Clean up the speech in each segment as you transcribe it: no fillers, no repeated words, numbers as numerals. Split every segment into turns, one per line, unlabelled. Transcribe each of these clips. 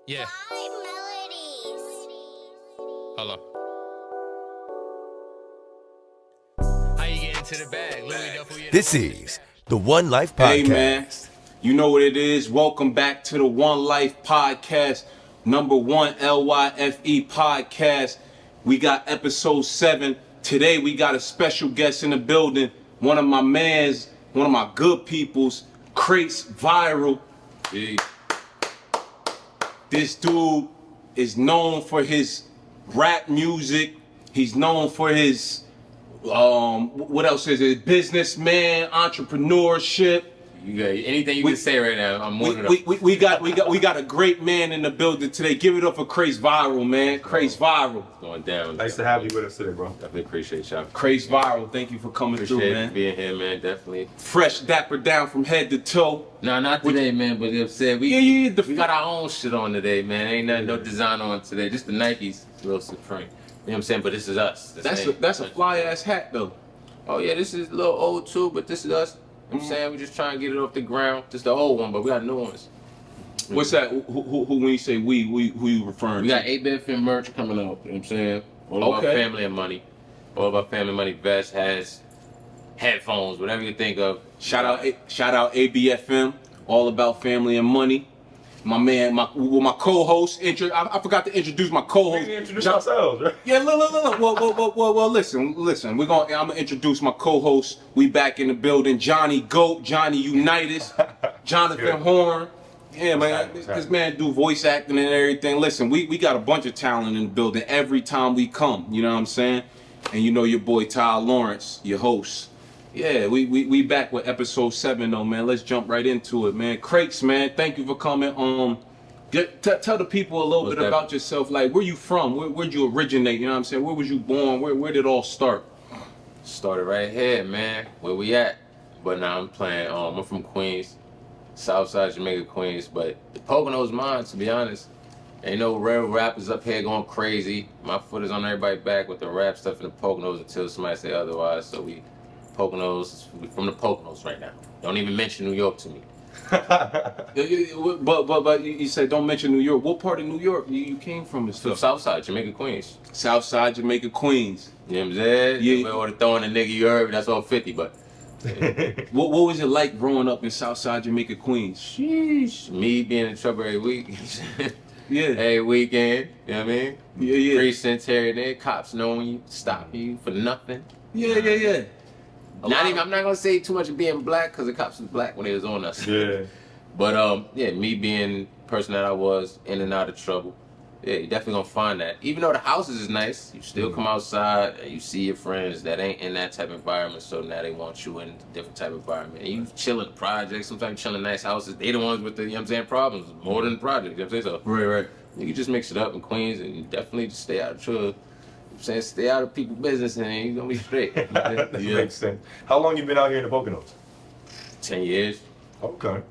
Yeah. Hold on. How you get into the bag?
This is the One Life Podcast.
Hey man, you know what it is. Welcome back to the One Life Podcast, number one LYFE podcast. We got episode 7. Today we got a special guest in the building. One of my mans, one of my good peoples, CRATES Viral.
Hey.
This dude is known for his rap music. He's known for his what else is it? Businessman, entrepreneurship.
You got anything you can say right now? I'm warming up.
We got a great man in the building today. Give it up for CRATES Viral, man. CRATES Viral.
It's going down.
Nice to have you with us today, bro.
Definitely appreciate y'all.
CRATES Viral. Thank you for coming through,
Appreciate
man.
being here, man. Definitely.
Fresh, dapper down from head to toe.
No, not today, man. But you said we
Yeah,
we got our own shit on today, man. Ain't nothing, no design on today. Just the Nikes, real Supreme. You know what I'm saying? But this is us.
That's a fly ass hat though.
Oh yeah, this is a little old too, but this is us. You know what I'm saying? We just trying to get it off the ground. Just the old one, but we got new ones.
What's that? Who when you say we who you referring
We
to?
got ABMF merch coming up. You know what I'm saying? All of our
Okay.
family and money. All of our family money vest has headphones, whatever you think of.
Shout out ABFM, all about family and money. My man, my co-host. I forgot to introduce my
We
co-host.
can introduce ourselves, right?
Yeah, look. Well, listen. I'm gonna introduce my co-host. We back in the building. Johnny Goat, Johnny Unitas, Jonathan
Good.
Horn. Yeah, man,
What's
this man do voice acting and everything. Listen, we got a bunch of talent in the building every time we come. You know what I'm saying? And you know your boy Ty Lawrence, your host. Yeah, we back with episode 7 though, man. Let's jump right into it, man. CRATES, man, thank you for coming. Tell the people a little bit about yourself. Like, where you from? Where'd you originate? You know what I'm saying? Where was you born? Where did it all start?
Started right here, man. Where we at? But now I'm playing. I'm from Queens, Southside Jamaica, Queens. But the Poconos mine, to be honest. Ain't no real rappers up here going crazy. My foot is on everybody's back with the rap stuff in the Poconos until somebody say otherwise. So we from the Poconos right now. Don't even mention New York to me.
But you said don't mention New York. What part of New York you came from and
From
stuff?
Southside Jamaica, Queens.
Southside Jamaica, Queens.
You know what I'm saying?
Yeah.
We would have thrown a nigga you heard, that's all 50, but
What was it like growing up in Southside Jamaica, Queens?
sheesh. Me being in trouble every week.
Yeah.
Every weekend, you know what I mean?
Yeah.
Precincts here and there, cops knowing you, stopping you for nothing.
Yeah.
I'm not gonna say too much of being black because the cops was black when they was on us.
Yeah.
But yeah, me being the person that I was, in and out of trouble. Yeah, you definitely gonna find that. Even though the houses is nice, you still come outside and you see your friends that ain't in that type of environment, so now they want you in a different type of environment. And you chill in the projects, sometimes you chill in nice houses, they the ones with the, you know what I'm saying, problems, more than the projects, you know what I'm saying? So
Right.
you can just mix it up in Queens and you definitely just stay out of trouble. You know what I'm saying, stay out of people's business and you're gonna be straight.
That makes sense. How long you been out here in the Poconos?
10 years.
Okay.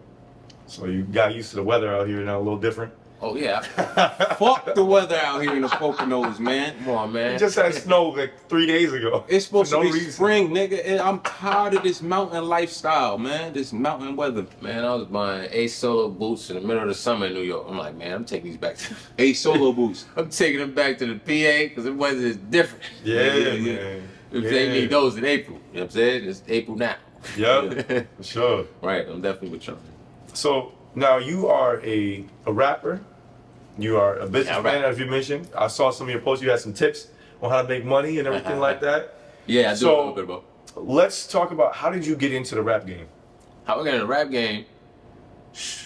So you got used to the weather out here now, a little different?
Oh yeah.
Fuck the weather out here in the Poconos, man.
Come on, man.
It just had snow like 3 days ago.
It's supposed
For
to
no
be
reason.
spring, nigga. I'm tired of this mountain lifestyle, man. This mountain weather.
Man, I was buying 8 solo boots in the middle of the summer in New York. I'm like, man, I'm taking these back to
Hey, solo boots.
I'm taking them back to the PA because the weather is different.
Yeah,
Yeah.
man.
You know what I'm saying? You need those in April. You know what I'm saying? It's April now.
Yep, for sure.
Right, I'm definitely with y'all.
So now you are a rapper. You are a businessman,
rap.
as you mentioned. I saw some of your posts. You had some tips on how to make money and everything like that.
Yeah, I do
So-
a little bit about
Let's talk about how did you get into the rap game?
how I got in the rap game.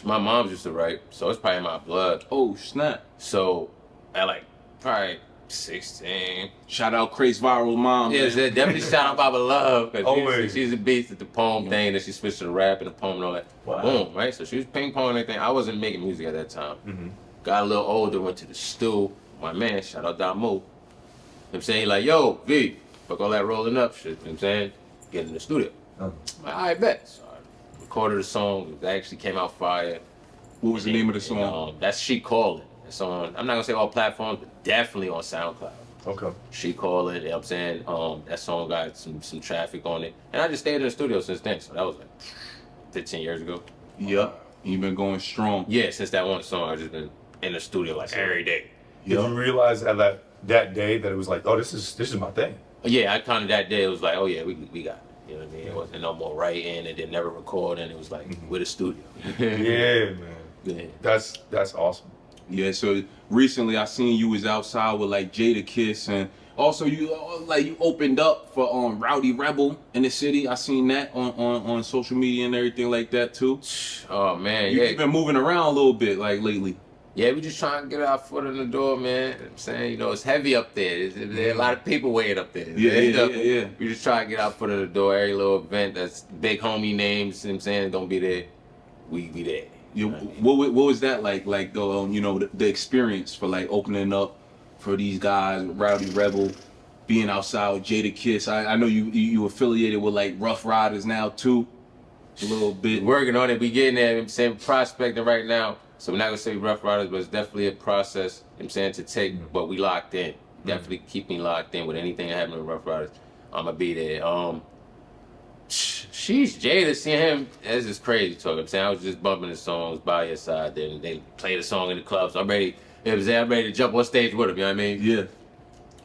My mom used to write, so it's probably in my blood.
Oh, snap.
So at like probably 16.
Shout out CRATES Viral mom.
Yeah,
man.
so definitely shout out Baba Love. Cause
Always.
she's a beast at the poem thing, then she switched to the rap and the poem and all that.
Wow.
Boom, right? So she was ping pong and everything. I wasn't making music at that time.
Mm-hmm.
Got a little older, went to the stew. My man, shout out Damu. You know what I'm saying? He like, yo, V, fuck all that rolling up shit. You know what I'm saying? Get in the studio.
Oh.
I'm like, I bet. So I recorded a song. It actually came out fire.
What was the name of the song?
That's She Callin'. It's on, I'm not gonna say all platforms, but definitely on SoundCloud.
Okay.
She Callin', you know what I'm saying? That song got some traffic on it. And I just stayed in the studio since then. So that was like 15 years ago.
Yup. You've been going strong.
Yeah, since that one song, I've just been in the studio like every day.
Did you realize at that day that it was like, oh, this is my thing?
Yeah, I kind of that day it was like, oh yeah, we got it. You know what I mean? It wasn't no more writing and then never recording. It was like with a studio.
Yeah, man.
Yeah.
That's awesome.
Yeah, so recently I seen you was outside with like Jada Kiss, and also you opened up for Rowdy Rebel in the city. I seen that on social media and everything like that too.
Oh man,
You've been moving around a little bit like lately.
Yeah, we just trying to get our foot in the door, man. You know what I'm saying, you know, it's heavy up there. There's a lot of people waiting up there.
Yeah.
We just try to get our foot in the door. Every little event that's big homie names, you know what I'm saying, gonna be there. We be there.
You know what was that like? Like you know, the experience for like opening up for these guys, Rowdy Rebel, being outside with Jada Kiss. I know you affiliated with like Rough Riders now too, a little bit.
Working on it. We getting there. You know what I'm saying, prospecting right now. So we're not gonna say Rough Riders, but it's definitely a process. You know what I'm saying, to take, but we locked in. Definitely keep me locked in with anything that happening with Rough Riders. I'ma be there. Sheesh, Jada, seeing him, this is crazy talking. I'm saying, I was just bumping the songs by your side, then they played a song in the club, so I'm ready to jump on stage with him, you know what I mean?
Yeah.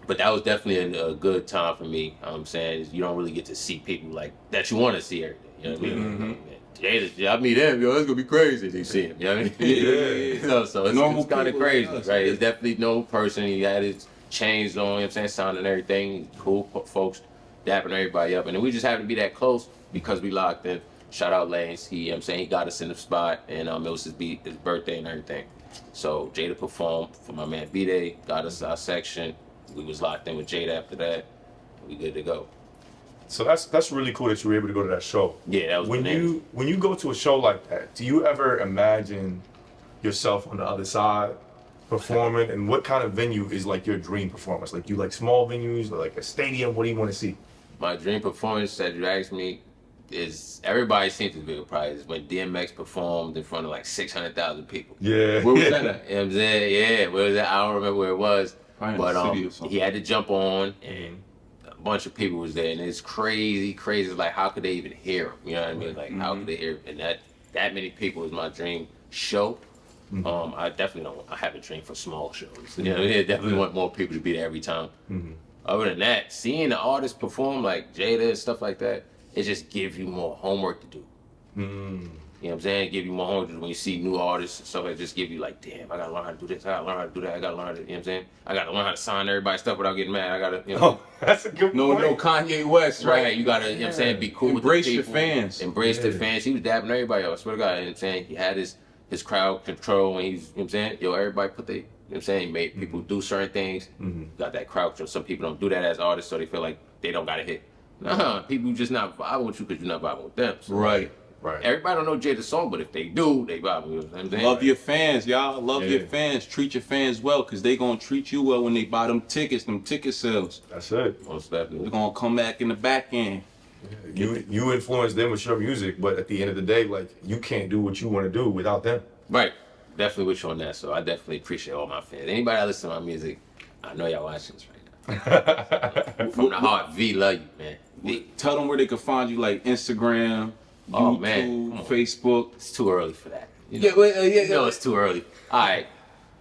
But that was definitely a good time for me. I'm saying, you don't really get to see people like that you want to see every day, you know what I mean? Jada, I meet him, yo, it's gonna be crazy if you see him, you know what I mean?
Yeah.
So it's kind of crazy, right? It's definitely no person, he had his chains on, you know what I'm saying, sounding everything, cool folks, dapping everybody up, and then we just happened to be that close because we locked in. Shout out Lanes, he, you know what I'm saying, he got us in the spot, and it was his birthday and everything. So Jada performed for my man B-Day, got us our section. We was locked in with Jada after that. We good to go.
So that's really cool that you were able to go to that show.
Yeah, that was
when
bananas.
when you go to a show like that, do you ever imagine yourself on the other side performing? And what kind of venue is like your dream performance? Like, you like small venues or like a stadium? What do you want to see?
My dream performance that you asked me is, everybody seen this video probably, is when DMX performed in front of like 600,000 people.
Yeah.
Where was that at?
You know what I'm saying? Yeah, where was that? I don't remember where it was.
Probably in the
But
city or something.
he had to jump on, and a bunch of people was there, and it's crazy. Like, how could they even hear him? You know what I mean? Like, how could they hear him? And that many people is my dream show. I definitely don't. I have a dream for small shows. You know, I definitely want more people to be there every time. Other than that, seeing the artists perform like Jada and stuff like that, it just gives you more homework to do. You know what I'm saying? Give you more homework to do when you see new artists and stuff like that. Just give you like, damn, I gotta learn how to do this. I gotta learn how to do that. I gotta learn how to, you know what I'm saying? I gotta learn how to sign everybody's stuff without getting mad. I gotta, you know.
Oh, that's a good
No
point.
Kanye West, right?
Right, you gotta, you know what I'm saying, be cool
Embrace
with the
your
people.
fans.
Embrace the fans. He was dabbing everybody else. I swear to God, you know what I'm saying? He had his crowd control, and he's, you know what I'm saying? Yo, everybody put their, you know what I'm saying? He made people do certain things. Got that crowd control. Some people don't do that as artists, so they feel like they don't gotta hit. Nah, people just not vibing with you because you're not vibing with them. So
Right.
everybody don't know Jada's song, but if they do, they vibe with you. Know what I'm saying?
Love your fans, y'all. Love your fans. Treat your fans well, because they going to treat you well when they buy them ticket sales.
That's it.
Most definitely.
They're going to come back in the back end.
You influence them with your music, but at the end of the day, like, you can't do what you want to do without them.
Right. Definitely with you on that. So I definitely appreciate all my fans. Anybody that listen to my music, I know y'all watching this right now. From the heart, V, love you, man. V.
Tell them where they can find you, like Instagram,
Oh,
YouTube,
man. Come on.
Facebook.
It's too early for that. You
Yeah,
You know it's too early. All right.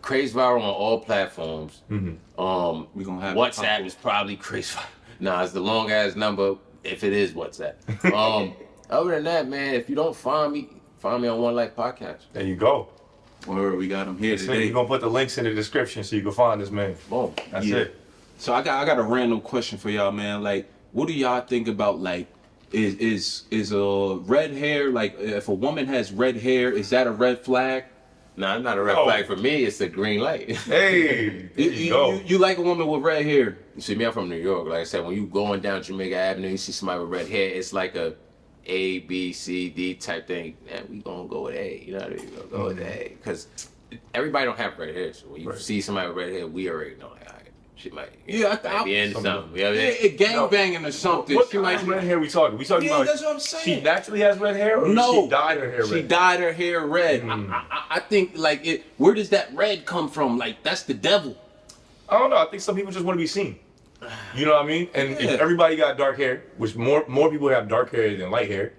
Craze Viral on all platforms.
We gonna have
WhatsApp is probably Craze Viral. Nah, it's the long ass number if it is WhatsApp. Other than that, man, if you don't find me on One Life Podcast.
There you go.
Word, we got them here
So
today.
you're going to put the links in the description so you can find this man.
Boom.
That's
Yeah.
it.
So I got a random question for y'all, man. Like, what do y'all think about, like, is red hair, like, if a woman has red hair, is that a red flag?
Nah, it's not a red
Oh.
flag for me. It's a green light.
Hey, there you go.
You like a woman with red hair?
You see, me, I'm from New York. Like I said, when you going down Jamaica Avenue, you see somebody with red hair, it's like a A, B, C, D type thing. Man, we gonna go with A. You know what I mean? We're gonna go with A. Because everybody don't have red hair. So when you see somebody with red hair, we already know, like, all right, she might, might be into something. You know what I mean?
It gang banging or something.
What
She
kind
might
of red hair we talking? We talking
Yeah,
about
that's what I'm saying.
she naturally has red hair, or
No.
she dyed her hair red?
She dyed her hair red. I think, like, where does that red come from? Like, that's the devil.
I don't know. I think some people just want to be seen. You know what I mean? And
Yeah.
if everybody got dark hair, which more people have dark hair than light hair,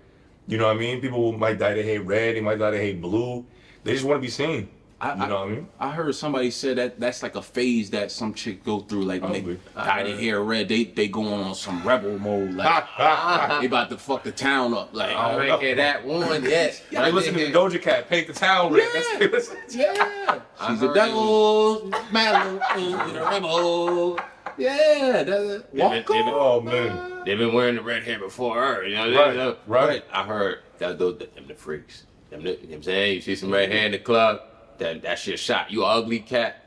you know what I mean? People might dye their hair red, they might dye their hair blue. They just want to be seen.
I,
You know what I mean?
I heard somebody say that that's like a phase that some chick go through. Like when they
Probably.
dye their hair red, they going on some rebel mode. Like they about to fuck the town up. Like
I ain't hear that one yet.
I listen to Doja Cat, Paint the Town Red. That's what they listen to.
yeah,
I
she's a
heard
devil, Malibu, a rebel. Yeah, that's walk on.
Oh, man.
They've been wearing the red hair before her, you know?
Right, right.
I heard that those them the freaks. Them, you know what I'm saying? You see some red hair in the club, that shit shot. You an ugly cat.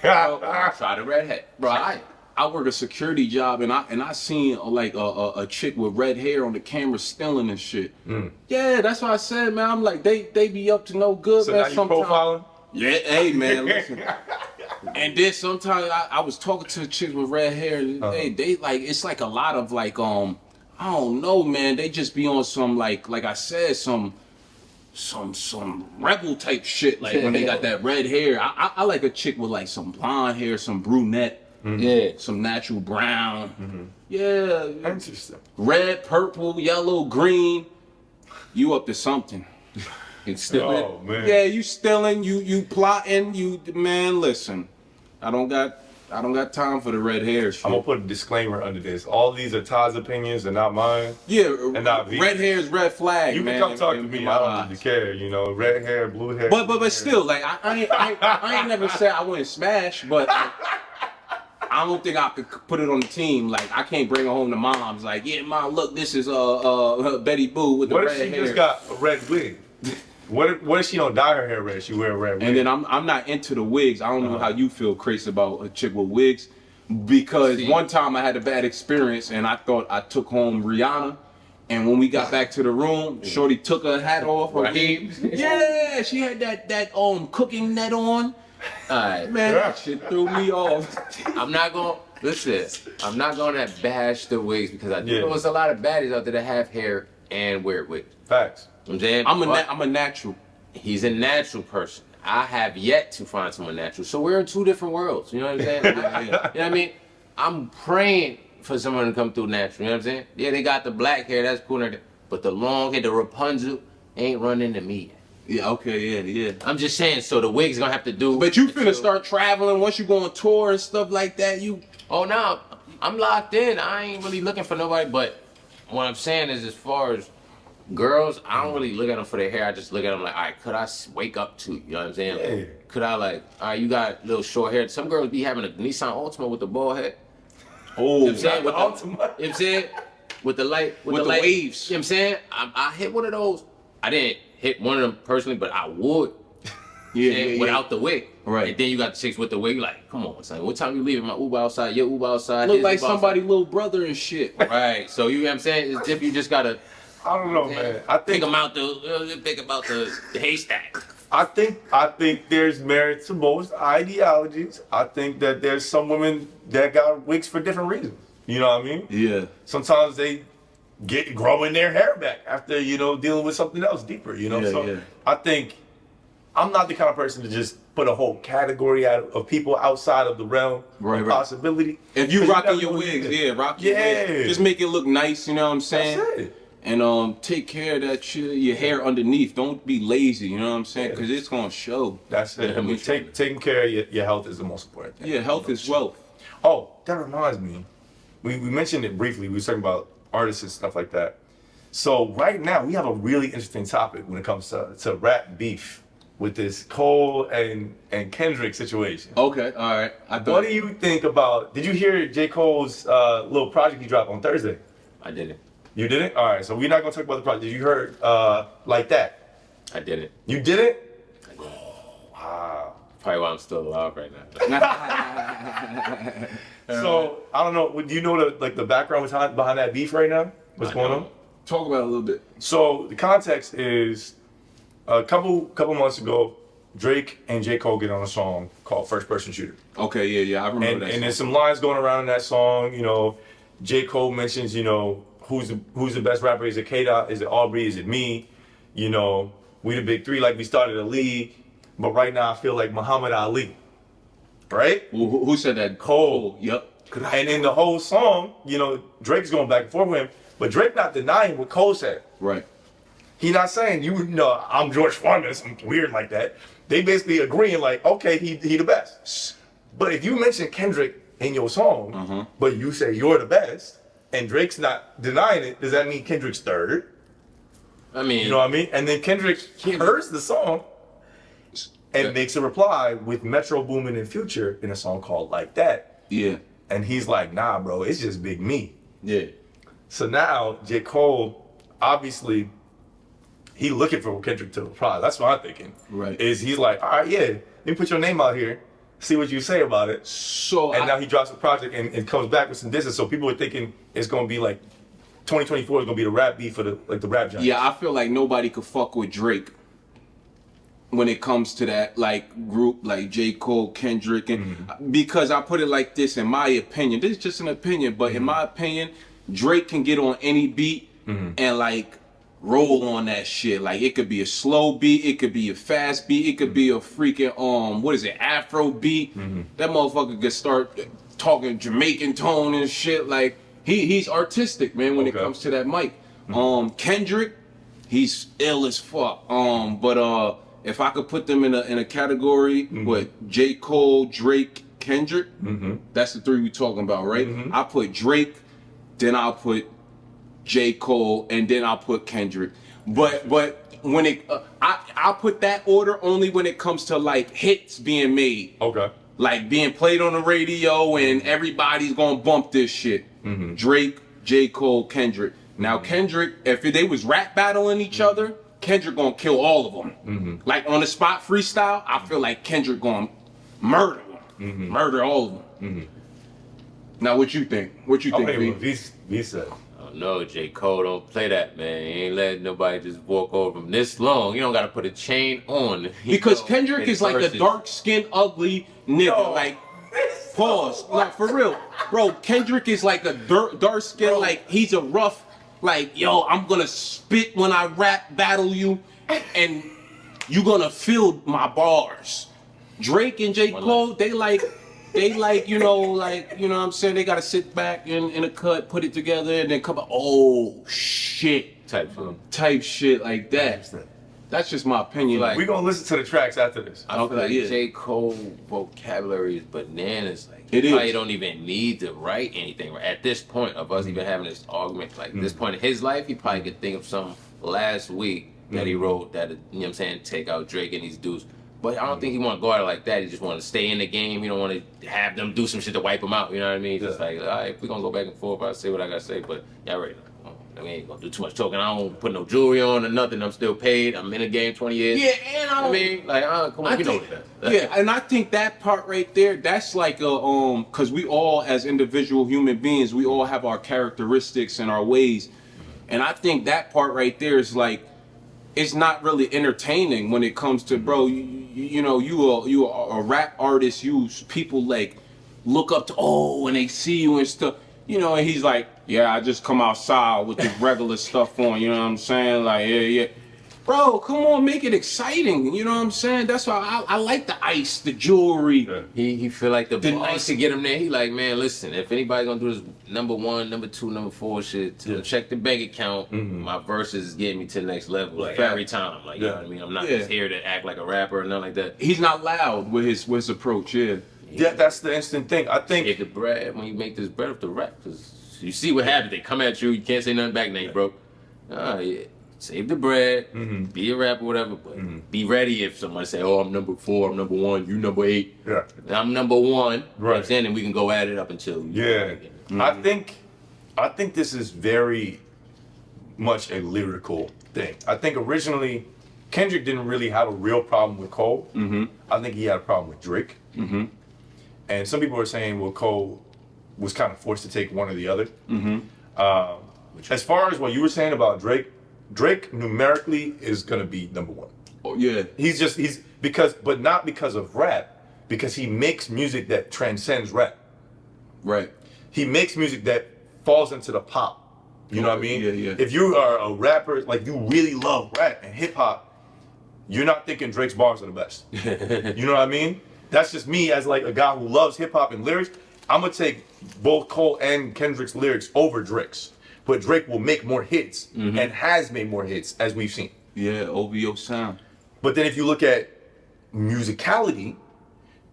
Try the red hair.
Bro, I work a security job and I seen like a chick with red hair on the camera stealing and shit. Yeah, that's what I said, man. I'm like they be up to no good,
So
man.
now you profiling?
Yeah, hey man, listen. And then sometimes I was talking to chicks with red hair. And they like it's like a lot of like I don't know, man. They just be on some like I said some rebel type shit. Like when they got that red hair. I like a chick with like some blonde hair, some brunette. Yeah, some natural brown. Yeah,
Interesting.
red, purple, yellow, green. You up to something?
It's still
Oh, man.
Yeah, you stealing, you plotting, man. Listen, I don't got time for the red hair shit.
I'm gonna put a disclaimer under this. All these are Todd's opinions and not mine.
Yeah,
and not V.
red hair is red flag,
You
man.
can come talk to
in
me.
my
I don't
eyes.
really care. You know, red hair, blue hair.
But still, like I ain't never said I wouldn't smash, but I don't think I could put it on the team. Like I can't bring it home to mom's. Like, yeah, mom, look, this is Betty Boo with the
What
red
if she
hair.
just got a red wig? What if she don't dye her hair red? She wear a red wig.
And then I'm not into the wigs. I don't know how you feel, Crates, about a chick with wigs. Because one time I had a bad experience and I thought I took home Rihanna. And when we got back to the room, Shorty took her hat off. Her
Raheem?
Yeah, she had that cooking net on.
Alright.
Man, that shit threw me off.
I'm not gonna bash the wigs because I do
Yeah.
know there's a lot of baddies out there that have hair and wear wigs.
Facts.
You know what I'm saying?
I'm a natural.
He's a natural person. I have yet to find someone natural. So we're in two different worlds. You know what I'm saying? You know what I mean? I'm praying for someone to come through natural. You know what I'm saying? Yeah, they got the black hair. That's cool. And everything. But the long hair, the Rapunzel, ain't running to me.
Yeah, okay, yeah.
I'm just saying. So the wig's gonna have to do.
But you finna
until-
start traveling once you go on tour and stuff like that.
Oh no, I'm locked in. I ain't really looking for nobody. But what I'm saying is, as far as girls, I don't really look at them for their hair. I just look at them like, all right, could I wake up to you? You know what I'm saying?
Yeah.
Could I like, all right, you got a little short hair. Some girls be having a Nissan Altima with the bald head.
Oh,
You know what I'm saying? With the,
Altima.
you know what I'm saying? With the light,
With the
light,
waves.
You know what I'm saying? I hit one of those. I didn't hit one of them personally, but I would.
yeah,
Without the wig.
Right.
And then you got the chicks with the wig. Like, come on, son. What time you leaving? My Uber outside. Your Uber outside.
Look
his
like
Uber outside.
somebody's little brother and shit.
Right. So you know what I'm saying? It's if you just gotta
I don't know, man. I
think
think
about the haystack.
I think there's merit to most ideologies. I think that there's some women that got wigs for different reasons. You know what I mean?
Yeah.
Sometimes they get growing their hair back after, you know, dealing with something else deeper, you know?
Yeah,
So
yeah.
I think I'm not the kind of person to just put a whole category out of people outside of the realm
Right,
of
right.
possibility.
If you
'Cause
rocking
never
your
know
wigs,
what you
yeah, rock your
Yeah.
wigs. Just make it look nice, you know what I'm saying?
That's it.
And take care of that shit, your hair underneath. Don't be lazy, you know what I'm saying?
Yeah.
Because it's gonna show.
That's it. I mean, taking care of your health is the most important thing.
Yeah, health is wealth.
Oh, that reminds me. We mentioned it briefly. We were talking about artists and stuff like that. So right now we have a really interesting topic when it comes to rap beef with this Cole and Kendrick situation.
Okay, all right.
What do you think about? Did you hear J. Cole's little project he dropped on Thursday?
I didn't.
You didn't? All right. So we're not gonna talk about the project. You heard like that?
I didn't.
You didn't?
I didn't.
Wow.
Probably why I'm still alive right now.
So I don't know. Do you know the background behind that beef right now? What's going on?
Talk about it a little bit.
So the context is a couple months ago, Drake and J. Cole get on a song called First Person Shooter.
Okay, yeah, I remember that.
And there's some lines going around in that song, you know, J. Cole mentions, you know, who's the best rapper? Is it K-Dot? Is it Aubrey? Is it me? You know, we the big three, like we started a league, but right now I feel like Muhammad Ali. Right?
Who said that?
Cole.
Yep.
And in the whole song, you know, Drake's going back and forth with him, but Drake not denying what Cole said.
Right.
He not saying you know I'm George Foreman or something weird like that. They basically agreeing like, okay, he the best. But if you mention Kendrick in your song, but you say you're the best, and Drake's not denying it, does that mean Kendrick's third?
I mean,
You know what I mean? And then Kendrick hears the song and makes a reply with Metro Boomin and Future in a song called Like That.
Yeah.
And he's like, nah, bro, it's just Big Me.
Yeah.
So now J. Cole, obviously, he looking for Kendrick to reply. That's what I'm thinking.
Right.
Is he's like, all right, yeah, let me put your name out here, see what you say about it.
So
And now he drops a project and comes back with some distance. So people are thinking it's gonna be like 2024 is gonna be the rap beef for the rap giants.
yeah, I feel like nobody could fuck with Drake when it comes to that like group like J. Cole, Kendrick, and because I put it like this, in my opinion, this is just an opinion, but in my opinion, Drake can get on any beat and like roll on that shit. Like it could be a slow beat, it could be a fast beat, it could be a freaking what is it, Afro beat. That motherfucker could start talking Jamaican tone and shit. Like he's artistic, man, when it comes to that mic. Kendrick, he's ill as fuck. But if I could put them in a category with J. Cole, Drake, Kendrick, that's the three we talking about, right? I put Drake, then I'll put J. Cole, and then I'll put Kendrick. But when it, I'll put that order only when it comes to like hits being made.
Okay.
Like being played on the radio and everybody's gonna bump this shit. Drake, J. Cole, Kendrick. Now Kendrick, if they was rap battling each other, Kendrick gonna kill all of them. Like on the spot freestyle, I feel like Kendrick gonna murder them. Murder all of them. Now what you think? What you think, V?
V said.
No, J. Cole, don't play that, man. He ain't letting nobody just walk over him this long. You don't gotta put a chain on.
Because Kendrick is like a dark-skinned, ugly nigga.
Yo.
Like, pause. Like, for real. Bro, Kendrick is like a dark-skinned, like, he's a rough, like, yo, I'm gonna spit when I rap battle you, and you gonna feel my bars. Drake and J. Cole, they like, you know what I'm saying? They gotta sit back in a cut, put it together, and then come out, oh, shit. Type shit like that. That's just my opinion.
Like,
We're gonna listen to the tracks after this.
I feel like
yeah.
J. Cole vocabulary is bananas. Like,
It
he
is.
probably don't even need to write anything. At this point of us even having this argument, like this point in his life, he probably could think of something last week that he wrote that, you know what I'm saying, take out Drake and these dudes. But I don't think he want to go out like that. He just want to stay in the game. He don't want to have them do some shit to wipe him out. You know what I mean? Just like, all right, we're going to go back and forth. I'll say what I got to say. But y'all ready? I mean, ain't going to do too much talking. I don't put no jewelry on or nothing. I'm still paid. I'm in the game 20 years.
Yeah, and
I mean, like, come on, you know that.
Yeah, and I think that part right there, that's like a because we all, as individual human beings, we all have our characteristics and our ways, and I think that part right there is like, it's not really entertaining when it comes to, bro. You know, you are a rap artist. People like look up to, and they see you and stuff. You know, and he's like, yeah, I just come outside with the regular stuff on. You know what I'm saying? Like, yeah. Bro, come on, make it exciting. You know what I'm saying? That's why I like the ice, the jewelry.
Yeah.
He feel like the boss
nice-
to get him there. He like, man, listen, if anybody gonna do this number 1, number 2, number 4 shit, to check the bank account, my verses is getting me to the next level like every time. Like, you know what I mean? I'm not just here to act like a rapper or nothing like that.
He's not loud with his approach, yeah.
Yeah, that's the instant thing. I think
Save the bread when you make this bread off the rap, because you see what happens. They come at you can't say nothing back, now you broke. Yeah. Save the bread, be a rapper, whatever, but be ready if somebody say, oh, I'm number 4, I'm number 1, you number 8.
Yeah.
I'm number 1. You know what I'm
Right.
saying? And we can go at it up until
I think this is very much a lyrical thing. I think originally Kendrick didn't really have a real problem with Cole. I think he had a problem with Drake. And some people are saying, well, Cole was kind of forced to take one or the other. As far as what you were saying about Drake numerically is gonna be number 1.
Oh, yeah.
But not because of rap, because he makes music that transcends rap.
Right.
He makes music that falls into the pop. You know what I mean?
Yeah.
If you are a rapper, like you really love rap and hip hop, you're not thinking Drake's bars are the best. You know what I mean? That's just me as like a guy who loves hip hop and lyrics. I'm gonna take both Cole and Kendrick's lyrics over Drake's. but Drake will make more hits and has made more hits as we've seen.
Yeah, OVO sound.
But then if you look at musicality,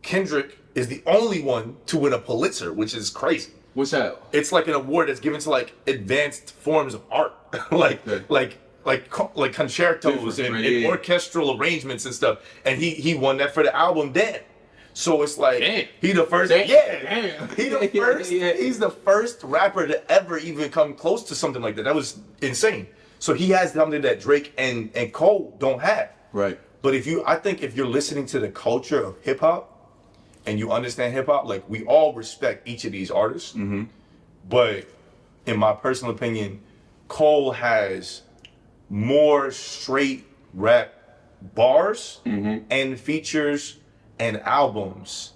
Kendrick is the only one to win a Pulitzer, which is crazy.
What's that?
It's like an award that's given to like advanced forms of art, like concertos and orchestral arrangements and stuff. And he won that for the album Damn. So it's like he the first, he's the first rapper to ever even come close to something like that. That was insane. So he has something that Drake and Cole don't have.
Right.
But I think if you're listening to the culture of hip hop and you understand hip hop, like we all respect each of these artists. But in my personal opinion, Cole has more straight rap bars and features and albums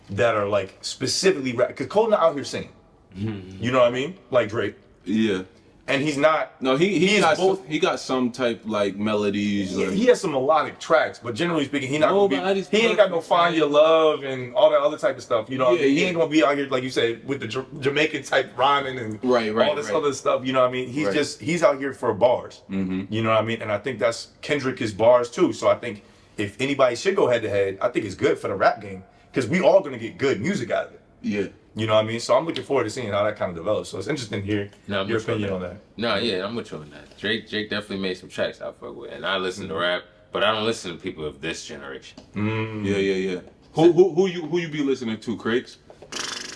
that are like specifically rap. Because Cole not out here singing. You know what I mean? Like Drake.
Yeah.
And he's not.
No, he
is
got
both.
he got some type like melodies.
Yeah,
like,
he has some melodic tracks, but generally speaking, he ain't got no
perfect,
Find Your Love and all that other type of stuff. You know what I mean? He
Yeah.
ain't gonna be out here, like you said, with the Jamaican type rhyming and all this other stuff. You know what I mean? He's out here for bars. You know what I mean? And I think that's Kendrick is bars too. So I think if anybody should go head to head, I think it's good for the rap game because we all gonna get good music out of it.
Yeah.
You know what I mean? So I'm looking forward to seeing how that kind of develops. So it's interesting to hear your opinion on that.
No, yeah, I'm with you on that. Drake definitely made some tracks I fuck with, and I listen to rap, but I don't listen to people of this generation.
Yeah. Who you be listening to, Crates?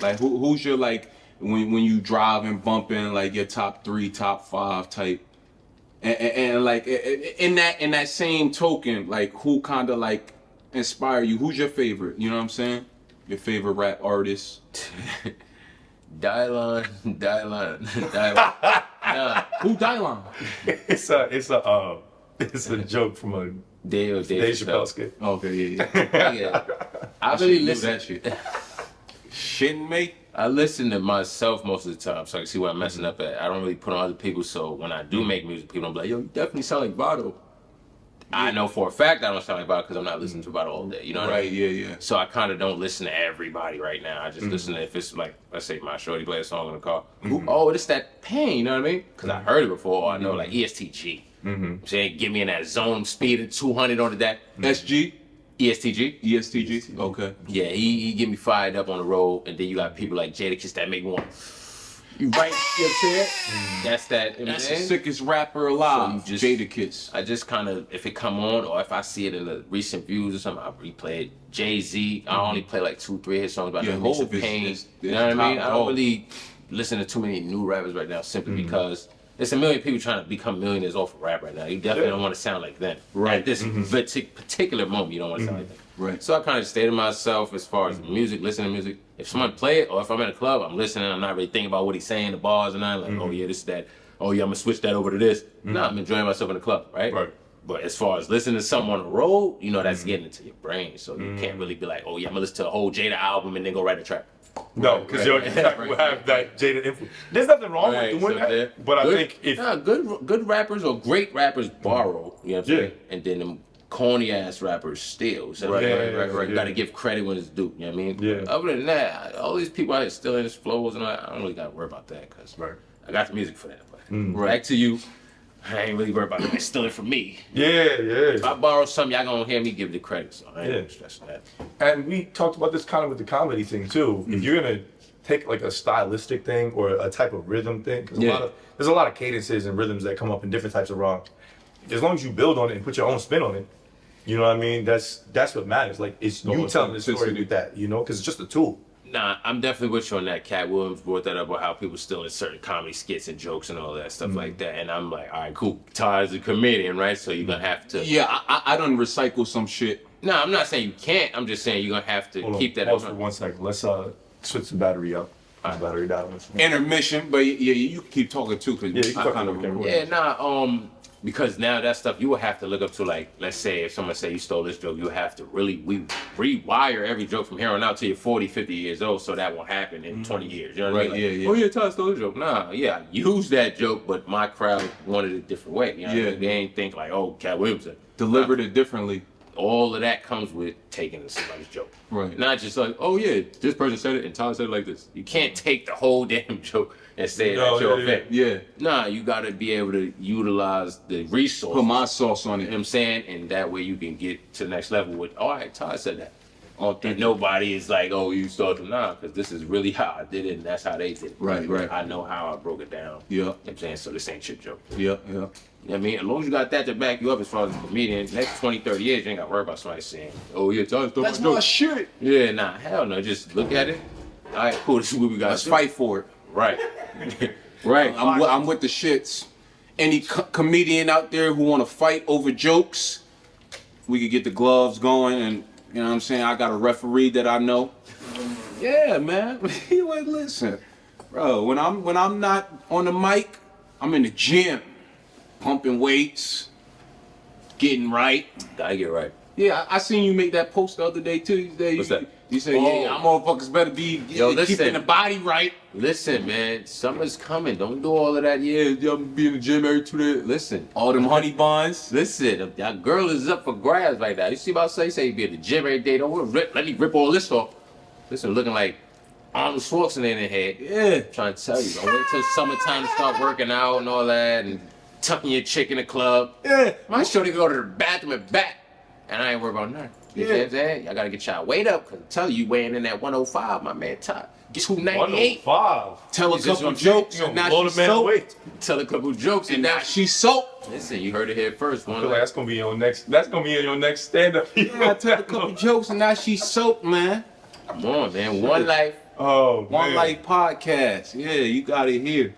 Like who's your like when you drive and bumping like your top 3, top 5 type, and like in that same token, like who kind of like inspire you? Who's your favorite? You know what I'm saying? Your favorite rap artist?
Dylon. Nah.
Who Dylon?
It's a joke from a
Dave
Chappelle skit.
Okay, yeah.
Yeah. I really listen.
That shit. Shitting me?
I listen to myself most of the time, so I can see where I'm messing up at. I don't really put on other people, so when I do make music, people don't be like, yo, you definitely sound like Vado. I know for a fact I don't sound like Vado because I'm not listening to Vado all day. You know what I mean?
Yeah.
So I kind of don't listen to everybody right now. I just listen to if it's like, let's say my shorty play a song in the car. Oh, it's that Pain, you know what I mean? Because I heard it before. Or I know like ESTG. Saying get me in that zone speed at 200 on that.
SG?
ESTG.
Okay.
Yeah, he get me fired up on the road, and then you got people like Jadakiss that make me want. You right? You know what I'm saying? That's that.
That's the sickest rapper alive.
So
Jadakiss.
I just kind of, if it come on, or if I see it in the recent views or something, I replay it. Jay-Z, I only play like 2-3 his songs, but I know Mix of Pain. You know what I mean? I don't really listen to too many new rappers right now simply because there's a million people trying to become millionaires off of rap right now. You definitely don't want to sound like them.
Right.
At this particular moment, you don't want to sound like them.
Right.
So I kind of stay to myself as far as music, listening to music. If someone play it, or if I'm in a club, I'm listening. I'm not really thinking about what he's saying, the bars, and I'm like, oh yeah, this, that. Oh yeah, I'm gonna switch that over to this. No, I'm enjoying myself in the club, right?
Right.
But as far as listening to someone on the road, you know, that's getting into your brain. So you can't really be like, oh yeah, I'm gonna listen to a whole Jada album and then go write a track.
No, because you will have that Jada influence. There's nothing wrong with doing that, but I think if
good rappers or great rappers borrow, you know what I'm saying? And then them corny ass rappers steal. So you gotta give credit when it's due, you know what I mean?
Yeah.
Other than that, all these people out here stealing his flows and all that, I don't really gotta worry about that because I got the music for that. But back to you. I ain't really worried about it. It's stealing from me.
Yeah.
If I borrow something, y'all gonna hear me give the credit. So I ain't gonna stress that.
And we talked about this kind of with the comedy thing too. If you're gonna take like a stylistic thing or a type of rhythm thing, because there's a lot of cadences and rhythms that come up in different types of rock. As long as you build on it and put your own spin on it, you know what I mean? That's what matters. Like it's you telling the story with that, you know, because it's just a tool.
Nah, I'm definitely with you on that. Cat Williams brought that up about how people still in certain comedy skits and jokes and all that stuff like that. And I'm like, all right, cool. Ty is a comedian, right? So you're gonna have to.
Yeah, I done recycle some shit.
No, I'm not saying you can't. I'm just saying you're gonna have to keep that.
Pause for 1 second. Let's switch the battery up. Battery down.
Intermission, but yeah, you can keep talking too, cause I kind of
because now that stuff you will have to look up to, like, let's say if someone say you stole this joke, you have to really rewire every joke from here on out till you're 40, 50 years old, so that won't happen in 20 years. You know what I mean? Like, oh yeah, Ty stole this joke. Nah, yeah, I used that joke, but my crowd wanted it a different way. You know what I mean? They ain't think like, oh, Cat Williams delivered it differently. all of that comes with taking somebody's joke.
Right.
Not just like, oh yeah, this person said it and Tyler said it like this. You can't take the whole damn joke and say that's your effect.
Yeah.
Nah, you gotta be able to utilize the resource.
Put my sauce on
You
it.
know what I'm saying? And that way you can get to the next level with, all right, Tyler said that. And nobody is like, oh, you stole them. Nah, because this is really how I did it and that's how they did it.
Right, right.
I know how I broke it down.
Yeah.
You know what I'm saying? So this ain't your joke.
Yeah, yeah.
You know what I mean? As long as you got that to back you up as far as a comedian, next 20, 30 years, you ain't got to worry about somebody saying, oh, yeah, Tyler stole my
That's
joke.
my shit.
Yeah, nah, hell no. Just look at it. All right, cool. This is what we got.
Let's fight for it.
Right. Right.
I'm with the shits. Any comedian out there who want to fight over jokes, we could get the gloves going, and you know what I'm saying. I got a referee that I know. Yeah, man. Like, listen, bro. When I'm not on the mic, I'm in the gym, pumping weights, getting right.
Gotta get right.
Yeah, I seen you make that post the other day too.
What's that?
You said,
Oh.
yeah, motherfuckers better be
Yo, listen.
keeping the body right.
Listen, man, summer's coming. Don't do all of that. Yeah, I'm be in the gym every 2 days. Listen.
All them honey buns.
Listen, that girl is up for grabs like that. You see about say you be at the gym every day. Don't let me rip all this off. Listen, looking like Arnold Schwarzenegger in the head.
Yeah.
Trying to tell you, don't wait till summertime to start working out and all that and tucking your chick in the club.
Yeah.
My shorty go to the bathroom and back, and I ain't worried about nothing. You know what I'm saying? I gotta get y'all weight up, cause I tell you weighing in at 105, my man Todd. 298.
105.
Tell a
Is this
couple
what
jokes
You
and
gonna
now
blow
she's
the man away.
soaked.
Tell a couple jokes
And now she's soaked.
listen, you heard it here first.
I
One
feel like that's gonna be your next. That's gonna be in your next stand-up.
Yeah, I tell a couple jokes and now she's soaked, man.
Come on, man. One life.
Oh,
One
man.
Life podcast. Yeah, you got it here.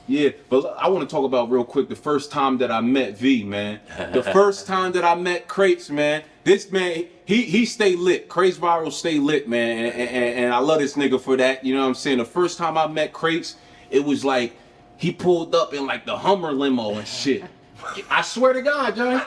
Yeah, but look, I want to talk about real quick the first time that I met V, man. The first time that I met Crates, man. This man, he stay lit. Crates Viral stay lit, man. And I love this nigga for that. You know what I'm saying? The first time I met Crates, it was like he pulled up in like the Hummer limo and shit. I swear to God, John.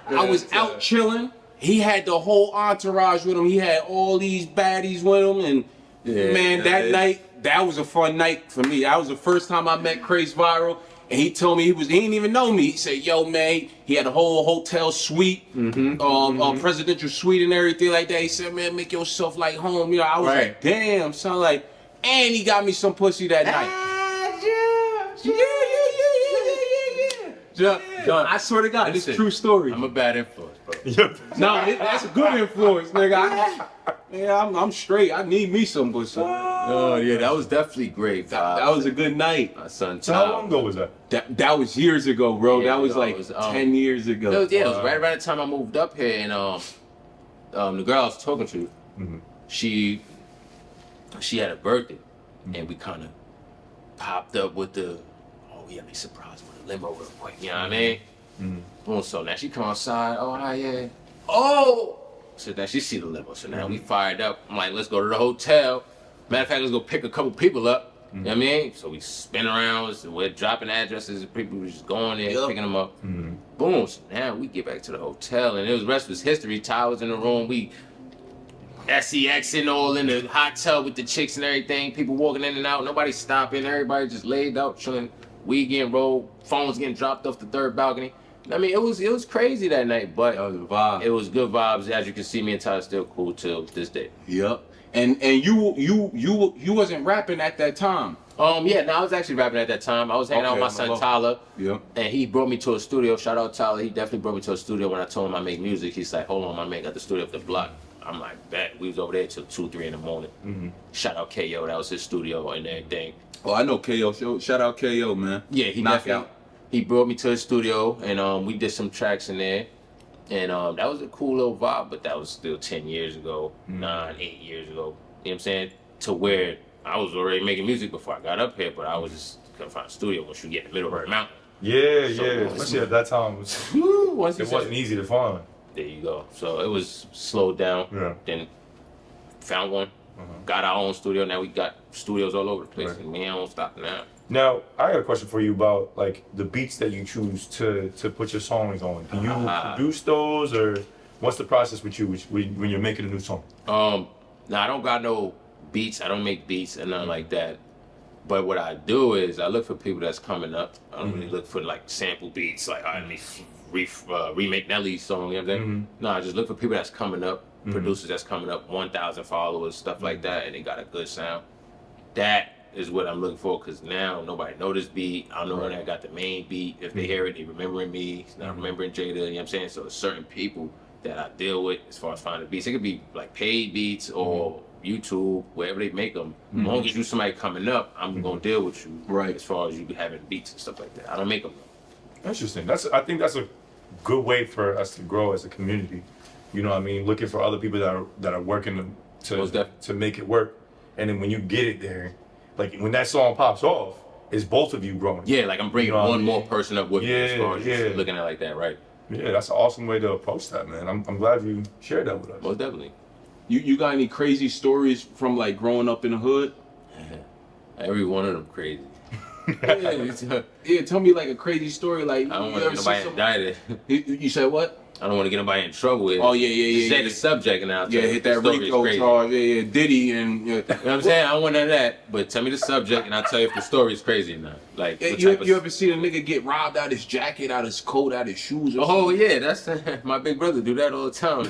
I was out chilling. He had the whole entourage with him. He had all these baddies with him, and man, that night. That was a fun night for me. That was the first time I met Crates Viral, and he told me he didn't even know me. He said, "Yo, man," he had a whole hotel suite, presidential suite and everything like that. He said, "Man, make yourself like home." You know, I was like, "Damn, son!" Like, and he got me some pussy that night. John, I swear to God, this is a true story.
I'm a bad influence, bro.
No, that's a good influence, nigga. I'm straight. I need me some pussy.
Oh yeah, that was definitely great.
That was a good night.
My son.
So how long ago was that?
That was years ago, bro.
Yeah,
that was
it
like
was,
10 years ago.
It was right around the time I moved up here, and the girl I was talking to, she had a birthday, and we kind of popped up with the, oh yeah, be surprised with a limo real quick. You know what I mean? Boom. So now she come outside. Oh hi, yeah. Oh. So now she see the limo. So now we fired up. I'm like, let's go to the hotel. Matter of fact, let's go pick a couple people up. You know what I mean? So we spin around. So we're dropping addresses. People were just going there, picking them up. Boom. So now we get back to the hotel, and the rest was history. Ty was in the room. We SEXing all in the hot tub with the chicks and everything. People walking in and out. Nobody stopping. Everybody just laid out, chilling. Weed getting rolled. Phones getting dropped off the third balcony. I mean, it was crazy that night, but
That was a vibe.
it was good vibes. As you can see, me and Ty still cool till this day.
Yep. And you wasn't rapping at that time.
Yeah, no, I was actually rapping at that time. I was hanging out with my son Tyler.
Yep.
And he brought me to a studio. Shout out Tyler. He definitely brought me to a studio when I told him I make music. He's like, hold on, my man got the studio up the block. I'm like, bet. We was over there till 2, 3 in the morning. Shout out KO. That was his studio and everything.
Oh, I know KO. Shout out KO, man.
Yeah, he
Knockout.
definitely. He brought me to his studio, and we did some tracks in there. And that was a cool little vibe, but that was still 10 years ago, 9, 8 years ago. You know what I'm saying? To where I was already making music before I got up here, but I was just couldn't find a studio once you get in the middle of the mountain.
Yeah,
So,
especially at that time,
Once
it wasn't easy to find.
There you go. So it was slowed down.
Yeah.
Then found one. Got our own studio. Now we got studios all over the place.
Right.
And we don't stop now.
Now, I got a question for you about like the beats that you choose to put your songs on. Do you produce those, or what's the process with you when you're making a new song?
Now I don't got no beats. I don't make beats and nothing like that. But what I do is I look for people that's coming up. I don't really look for like sample beats. Like, all right, let me remake Nelly's song. You know what I'm saying? No, I just look for people that's coming up, producers that's coming up, 1,000 followers, stuff like that, and they got a good sound. That is what I'm looking for, because now nobody know this beat. I know when I got the main beat. If they hear it, they remembering me. It's not remembering Jada. You know what I'm saying? So certain people that I deal with as far as finding beats. It could be like paid beats or YouTube, wherever they make them. As long as you somebody coming up, I'm gonna deal with you.
Right.
As far as you having beats and stuff like that. I don't make them.
Interesting. I think that's a good way for us to grow as a community. You know what I mean? Looking for other people that are working to make it work. And then when you get it there, like when that song pops off, it's both of you growing.
Yeah, like I'm bringing one more person up with me as far as
yeah.
looking at it like that, right?
Yeah, that's an awesome way to approach that, man. I'm glad you shared that with us.
Most definitely.
You got any crazy stories from like growing up in the hood?
Every one of them crazy.
Yeah, tell me like a crazy story. Like
I don't want to get nobody indicted.
You said what?
I don't want to get nobody in trouble with.
Oh yeah.
Say the subject and I'll tell you
hit that Rico charge. Yeah, Diddy and.
You know what I'm saying? I don't want none of that. But tell me the subject and I'll tell you if the story is crazy or not. Like
you ever seen a nigga get robbed out his jacket, out his coat, out his shoes? Or
something? Yeah, that's my big brother do that all the time.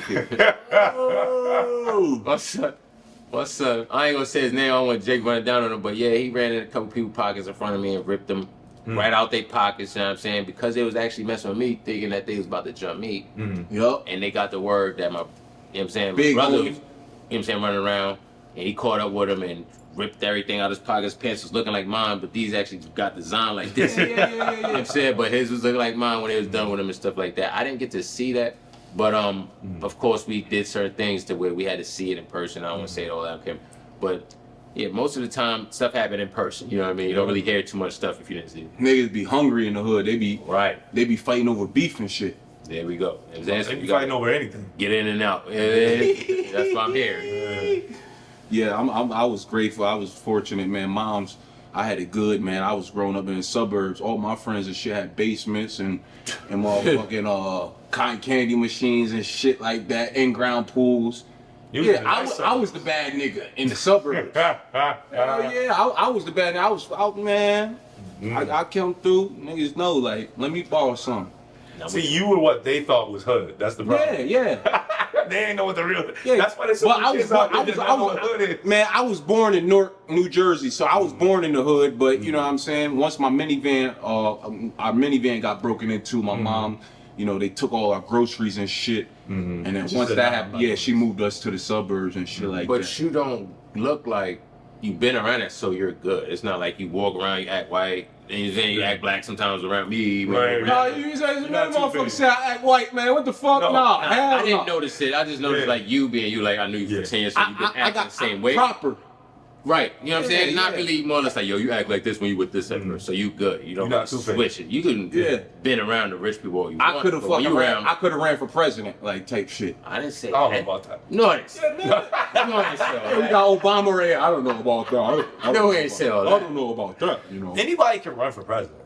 What's up? I ain't gonna say his name. I don't want Jake running down on him, but yeah, he ran in a couple people's pockets in front of me and ripped them right out their pockets. You know what I'm saying? Because they was actually messing with me, thinking that they was about to jump me.
Yup.
And they got the word that my, you know what I'm saying,
big
brother,
homie.
you know what I'm saying, running around, and he caught up with him and ripped everything out of his pockets. His pants was looking like mine, but these actually got designed like this. You know what I'm saying? But his was looking like mine when they was done with him and stuff like that. I didn't get to see that. But of course we did certain things to where we had to see it in person. I don't want to say it all out here. But yeah, most of the time stuff happened in person. You know what I mean? You don't really hear too much stuff if you didn't see it.
Niggas be hungry in the hood. They be
They
be fighting over beef and shit.
There we go.
They be fighting over anything.
Get in and out. That's why I'm here.
Yeah, I was grateful. I was fortunate, man. I had it good, man. I was growing up in the suburbs. All my friends and shit had basements and motherfucking cotton candy machines and shit like that, in-ground pools. I was the bad nigga in the suburbs. I was the bad nigga. I was out, man. I come through, niggas know, like, let me borrow something.
See, you were what they thought was hood. That's the problem.
Yeah.
They ain't know what the real.
Yeah.
That's why they said
man, I was born in Newark, New Jersey, so I was born in the hood. But you know what I'm saying. Once my minivan, our minivan got broken into, my mom, you know, they took all our groceries and shit. And then once that happened, she moved us to the suburbs and shit like that.
But you don't look like you've been around it, so you're good. It's not like you walk around, you act white. And then you act black sometimes around me.
Right.
No, you say, motherfucker say I act white, man. What the fuck? No,
I didn't notice it. I just noticed like you being you, like I knew you for 10 years, so you've been acting the same way.
Proper.
Right. You know what I'm saying? Not really more or less like, yo, you act like this when you with this person, so you good. You don't really switch it. You couldn't been around the rich people all you want.
I could have fucking ran. I could have ran for president, like type shit.
I didn't say
I don't know about that.
No, I didn't say that.
We got Obama right here. I don't know about that. I don't know about that, you know.
Anybody can run for president.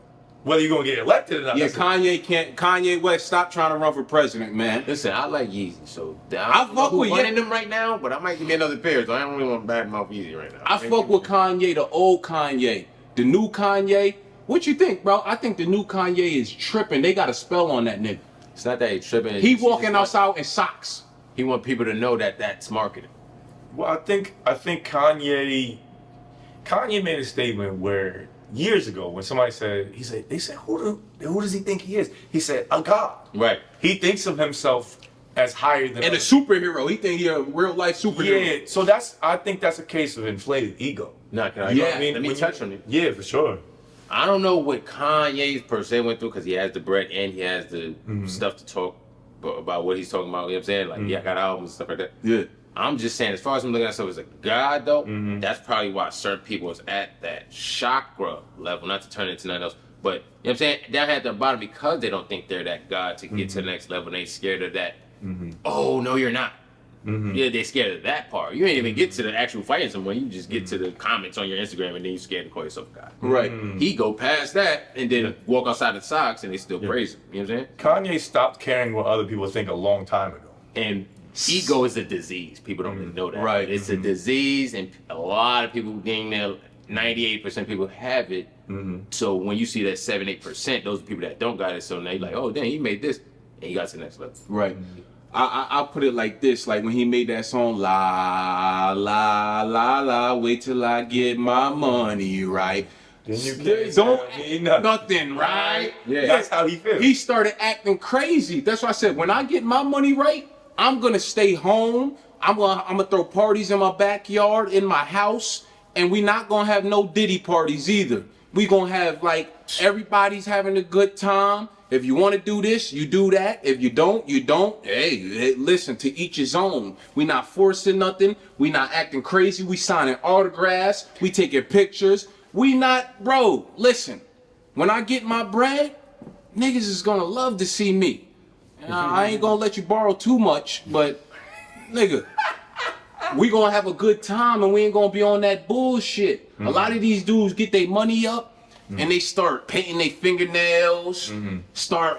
Whether you're gonna get elected or not.
Yeah, Kanye West, stop trying to run for president, man.
Listen, I like Yeezy, so I fuck with one of them right now, but I might give me another pair, so I don't really want to bad mouth Yeezy right now.
I fuck with Kanye, the old Kanye. The new Kanye, what you think, bro? I think the new Kanye is tripping. They got a spell on that nigga.
It's not that he's tripping.
He walking outside in socks.
He want people to know that that's marketing.
Well, I think Kanye made a statement where years ago when somebody said, they said, who does he think he is? He said, a god.
Right.
He thinks of himself as higher than
and a superhero. He think he a real life superhero.
Yeah, so I think that's a case of inflated ego.
Nah, can I?
Yeah,
I mean, let me touch on it.
Yeah, for sure.
I don't know what Kanye's per se went through because he has the bread and he has the stuff to talk about what he's talking about. You know what I'm saying? Like, I got albums and stuff like that.
Yeah.
I'm just saying, as far as I'm looking at myself as a god, though, that's probably why certain people is at that chakra level, not to turn it into nothing else. But, you know what I'm saying? Down at the bottom because they don't think they're that god to get to the next level. They scared of that. Oh, no, you're not. Yeah, they're scared of that part. You ain't even get to the actual fighting someone. You just get to the comments on your Instagram and then you scared to call yourself a god.
Right.
He go past that and then walk outside the socks and they still praise him. You know what I'm saying?
Kanye stopped caring what other people think a long time ago.
And ego is a disease. People don't really know that.
Right.
It's a disease, and a lot of people getting there 98% of people have it. So when you see that 7-8%, those are people that don't got it. So now you're like, oh, damn, he made this. And he got to the next level.
Right. I put it like this, like when he made that song, la, la, la, la, wait till I get my money right.
Then you can't
Don't
tell me
nothing, right?
Yeah, that's how he feels.
He started acting crazy. That's why I said, when I get my money right, I'm gonna stay home. I'm gonna throw parties in my backyard, in my house, and we not gonna have no Diddy parties either. We gonna have like everybody's having a good time. If you want to do this, you do that. If you don't, you don't. Hey, listen, to each his own. We not forcing nothing. We not acting crazy. We signing autographs. We taking pictures. We not, bro, listen. When I get my bread, niggas is gonna love to see me. I ain't gonna let you borrow too much, but nigga, we gonna have a good time and we ain't gonna be on that bullshit. A lot of these dudes get their money up and they start painting their fingernails, start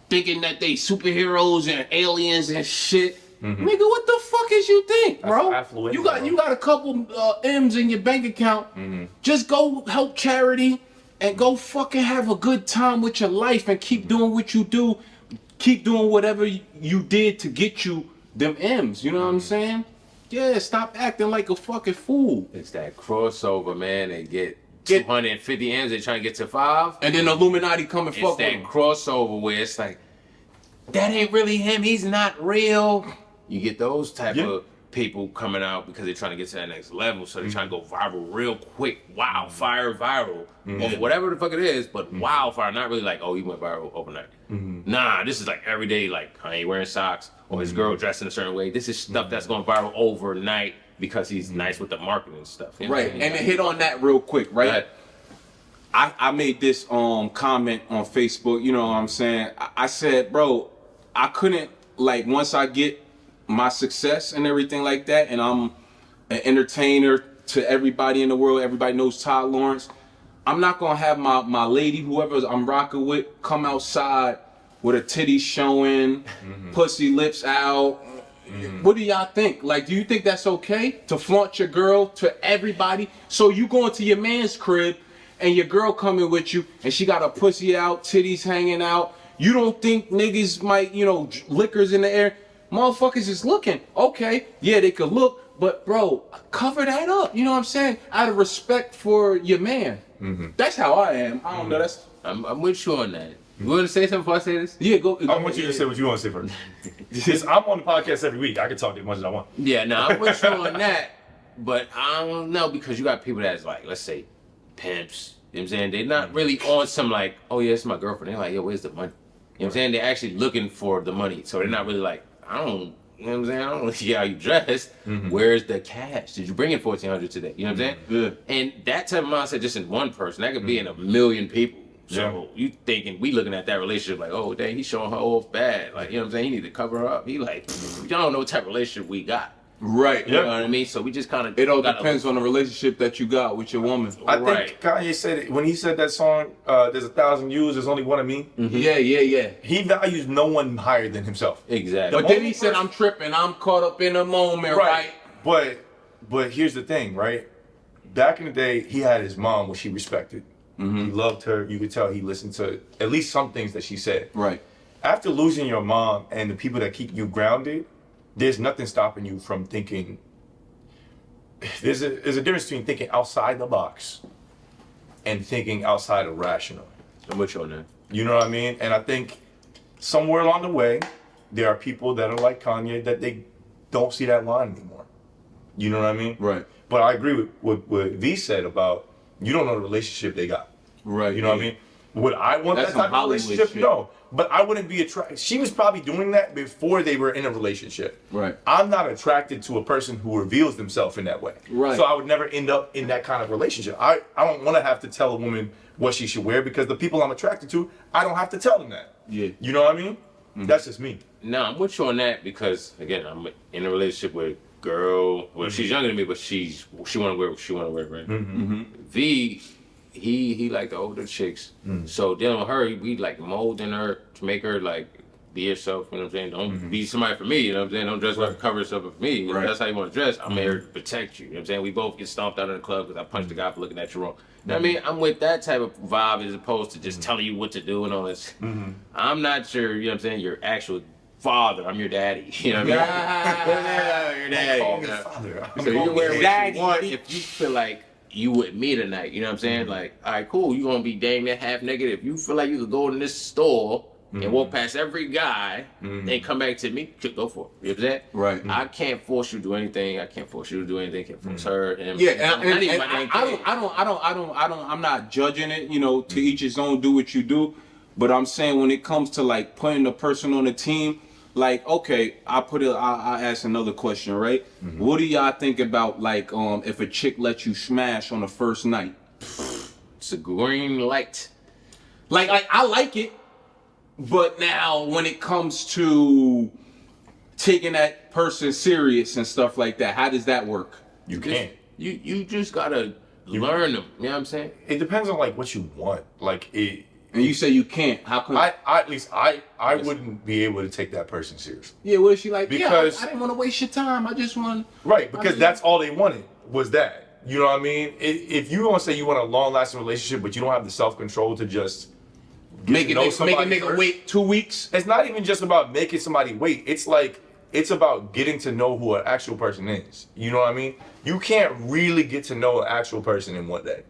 thinking that they superheroes and aliens and shit. Nigga, what the fuck is you think, bro?
Affluent,
You got a couple M's in your bank account. Just go help charity and go fucking have a good time with your life and keep doing what you do. Keep doing whatever you did to get you them M's. You know what I'm saying? Yeah, stop acting like a fucking fool.
It's that crossover, man. They get 250 M's, they trying to get to 5.
And then Illuminati come and fuck
It's
with
that
him.
crossover where it's like, that ain't really him, he's not real. You get those type of people coming out because they're trying to get to that next level, so they're trying to go viral real quick. Wildfire viral. Or whatever the fuck it is, but wildfire, not really like, oh, he went viral overnight. Nah, this is like every day, like, I ain't wearing socks, or his girl dressed in a certain way. This is stuff that's going viral overnight because he's nice with the marketing and stuff. You know
Right,
what I mean?
and to hit on that real quick, right? I made this comment on Facebook, you know what I'm saying? I said, bro, I couldn't, like, once I get my success and everything like that, and I'm an entertainer to everybody in the world, everybody knows Todd Lawrence, I'm not gonna have my lady, whoever I'm rocking with, come outside with her titties showing, pussy lips out. What do y'all think? Like, do you think that's okay to flaunt your girl to everybody? So you go into your man's crib and your girl coming with you and she got her pussy out, titties hanging out. You don't think niggas might, liquors in the air? Motherfuckers is looking. Okay, yeah, they could look, but bro, cover that up. You know what I'm saying? Out of respect for your man. That's how I am. I don't know.
I'm with you on that. You want to say something before I say this?
Yeah, go.
I want you to say what you want to say first. Because I'm on the podcast every week. I can talk as much as I want.
Yeah, no, I'm with you on that. But I don't know, because you got people that's like, let's say, pimps. You know what I'm saying? They're not really on some like, oh yeah, it's my girlfriend. They're like, yo, where's the money? You know what I'm saying? They're actually looking for the money. So they're not really like, you know what I'm saying? I don't want to see how you dressed. Where's the cash? Did you bring in $1,400 today? You know what I'm saying? And that type of mindset just in one person, that could be in a million people. So you thinking, we looking at that relationship like, oh, dang, he's showing her off bad. Like, you know what I'm saying? He need to cover her up. He like, y'all don't know what type of relationship we got.
Right.
You know what I mean? So we just kind of...
It all depends on the relationship that you got with your woman.
I think Kanye said it when he said that song, there's 1,000 yous, there's only one of me.
Yeah.
He values no one higher than himself.
Exactly.
But then he said, I'm tripping. I'm caught up in a moment, right?
But here's the thing, right? Back in the day, he had his mom, which he respected. He loved her. You could tell he listened to at least some things that she said.
Right.
After losing your mom and the people that keep you grounded, there's nothing stopping you from thinking. There's a difference between thinking outside the box and thinking outside of rational.
I'm with you on that.
You know what I mean? And I think somewhere along the way, there are people that are like Kanye that they don't see that line anymore. You know what I mean?
Right.
But I agree with what V said about you don't know the relationship they got.
Right.
You know what I mean? Would I want
That's
that type
some
of
Hollywood
relationship?
shit.
No. But I wouldn't be attracted. She was probably doing that before they were in a relationship.
Right.
I'm not attracted to a person who reveals themselves in that way.
Right.
So I would never end up in that kind of relationship. I don't want to have to tell a woman what she should wear because the people I'm attracted to, I don't have to tell them that.
Yeah.
You know what I mean? That's just me.
No, I'm with you on that because, again, I'm in a relationship with a girl. Well, she's younger than me, but she want to wear what she want to wear, right? V, he like the older chicks. So dealing with her, we like molding her to make her like be yourself, you know what I'm saying? Don't be somebody for me, you know what I'm saying? Don't dress up and cover yourself for me. You know, that's how you want to dress. I'm here to protect you, you know what I'm saying? We both get stomped out of the club because I punched the guy for looking at you wrong. You know what I mean? I'm with that type of vibe as opposed to just telling you what to do and all this. I'm not your, you know what I'm saying, your actual father. I'm your daddy. You know what I mean? Your daddy.
Call me
You know?
father.
So you can wear what you want if you feel like you with me tonight. You know what I'm saying? Like, all right, cool. You gonna be dang near half naked. If you feel like you could go in this store and walk past every guy and come back to me, go for it. You know what I'm saying?
Right.
I can't force you to do anything. I can't force you to do anything. I can't force her. And
I'm not judging it, you know, to each his own, do what you do. But I'm saying when it comes to like putting a person on the team, like, okay, I ask another question, right? What do y'all think about like if a chick lets you smash on the first night?
It's a green light.
Like I like it, but now when it comes to taking that person serious and stuff like that, how does that work?
You can't.
You just gotta learn them. You know what I'm saying?
It depends on like what you want. Like it.
And you say you can't. How come?
At least I wouldn't be able to take that person seriously.
Yeah, what if she like?
Because
I didn't want to waste your time. I just want.
Right, because that's all they wanted was that. You know what I mean? If you don't say you want a long-lasting relationship, but you don't have the self-control to just
Make a nigga wait 2 weeks.
It's not even just about making somebody wait. It's like it's about getting to know who an actual person is. You know what I mean? You can't really get to know an actual person in one day.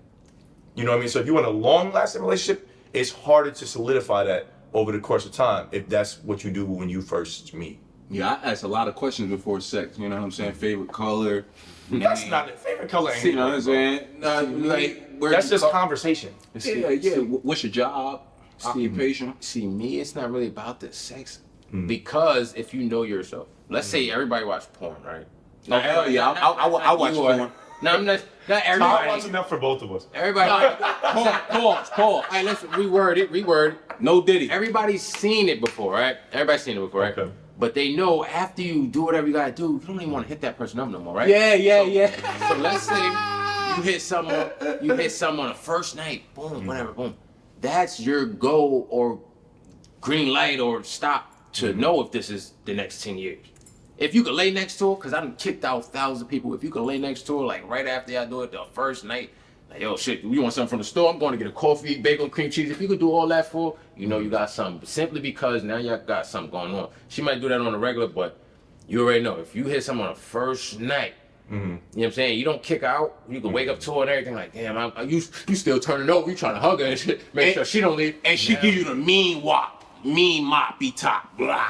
You know what I mean? So if you want a long-lasting relationship, it's harder to solidify that over the course of time if that's what you do when you first meet.
Yeah, I ask a lot of questions before sex. You know what I'm saying? Favorite color.
That's not the favorite color.
You know what I'm saying?
That's just conversation.
Yeah. What's your job? Occupation?
See, me, it's not really about the sex. Because if you know yourself, let's say everybody watch porn, right?
Oh, hell yeah. I watch porn.
No, I'm not everybody.
I watch enough for both of us.
Everybody.
Pause.
All right, let's reword it.
No Diddy.
Everybody's seen it before, right? Everybody's seen it before, right?
Okay.
But they know after you do whatever you gotta do, you don't even want to hit that person up no more, right?
Yeah.
So let's say you hit someone on the first night, boom, whatever, boom. That's your goal or green light or stop to know if this is the next 10 years. If you could lay next to her, because I done kicked out thousands of people, if you could lay next to her, like right after y'all do it the first night, like, yo, shit, you want something from the store? I'm going to get a coffee, bagel, cream cheese. If you could do all that for her, you know you got something. Simply because now y'all got something going on. She might do that on a regular, but you already know. If you hit someone on the first night, you know what I'm saying? You don't kick out. You can wake up to her and everything like, damn, you still turning over. You trying to hug her and shit. Make sure she don't leave.
And she give you the mean wop. Mean moppy top. Blah,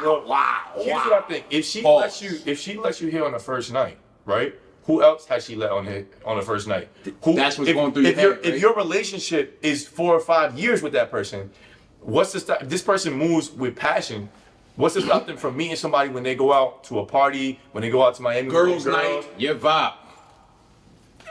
Here's what I think. If she lets you hit on the first night, right? Who else has she let on the first night?
That's what's going through your head, right?
If your relationship is 4 or 5 years with that person, what's the stop? This person moves with passion. What's to stop them from meeting somebody when they go out to a party, when they go out to Miami?
Girls' night.
Your vibe.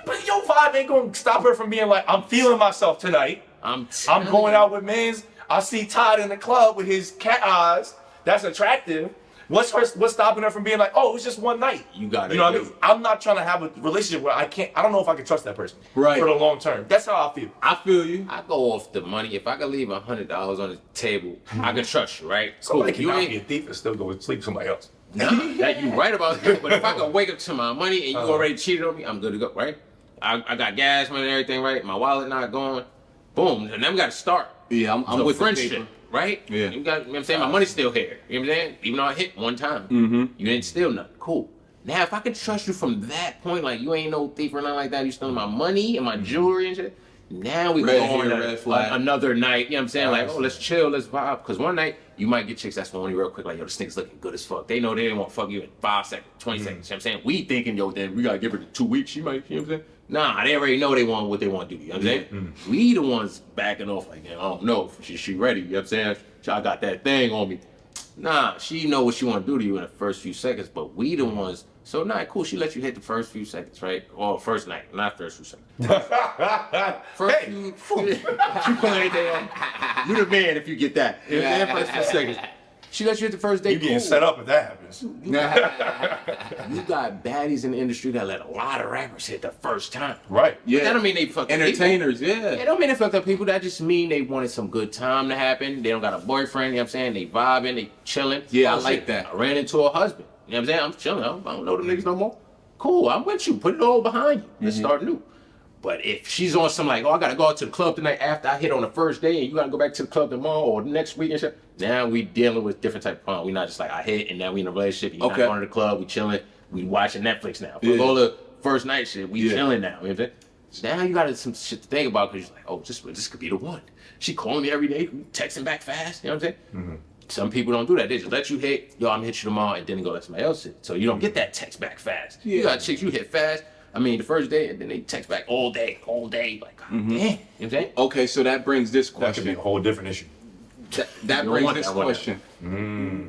But your vibe ain't gonna stop her from being like, I'm feeling myself tonight. I'm going out with mans. I see Todd in the club with his cat eyes. That's attractive. What's stopping her from being like, oh, it's just one night? You know what I mean? I'm not trying to have a relationship where I don't know if I can trust that person for the long term. That's how I feel.
I feel you.
I go off the money. If I could leave $100 on the table, I can trust you, right?
Somebody can be a thief and still go sleep with somebody else.
Nah, that you right about that. But if I could wake up to my money and you already cheated on me, I'm good to go, right? I got gas money and everything, right? My wallet not going. Boom. And then we got to start.
Yeah, I'm with
friendship, right?
Yeah.
You got, you know what I'm saying? My money's still here. You know what I'm saying? Even though I hit one time. You didn't steal nothing. Cool. Now, if I could trust you from that point, like you ain't no thief or nothing like that, you stealing my money and my jewelry and shit, now we go on another night, you know what I'm saying? Like, oh, let's chill, let's vibe. Because one night, you might get chicks that's on you real quick, like, yo, this nigga's looking good as fuck. They know they didn't want to fuck you in 5 seconds, 20 seconds, you know what I'm saying? We thinking, yo, then we got to give her 2 weeks, she might, you know what I'm saying? Nah, they already know they want what they want to do, you know what I'm saying? We the ones backing off, like, I don't know, she ready, you know what I'm saying? I got that thing on me. Nah, she know what she want to do to you in the first few seconds, but we the ones. So, nah, cool, she let you hit the first few seconds, right? Or first night, not first few seconds. First few, you put anything on. You the man if you get that. Yeah. First few seconds. She lets you hit the first date.
You getting
cool.
set up if that happens.
You got baddies in the industry that let a lot of rappers hit the first time.
Right.
Yeah.
That don't mean they fucked up
Entertainers,
people.
yeah.
It don't mean they fucked up people. That just mean they wanted some good time to happen. They don't got a boyfriend, you know what I'm saying? They vibing, they chilling.
Yeah, I
Oh,
like
shit,
that.
I ran into a husband. You know what I'm saying? I'm chilling. I don't know them niggas no more. Cool, I'm with you. Put it all behind you. Let's start new. But if she's on some like, oh, I gotta go out to the club tonight after I hit on the first day, and you gotta go back to the club tomorrow or the next week and shit. Now we dealing with different type of fun. We not just like I hit and now we in a relationship. You're not going to the club. We chilling. We watching Netflix now. For all the first night shit, we chilling now. You know what I'm saying? So now you got some shit to think about because you're like, oh, this could be the one. She calling me every day, texting back fast. You know what I'm saying? Some people don't do that. They just let you hit. Yo, I'm gonna hit you tomorrow, and then go let somebody else hit. So you don't get that text back fast. You got chicks you hit fast. I mean, the first day, and then they text back all day. Like, God damn. You know what I'm saying?
Okay, so that brings this
That could be
question.
a whole different issue.
That
You
brings
want
this
that one.
question.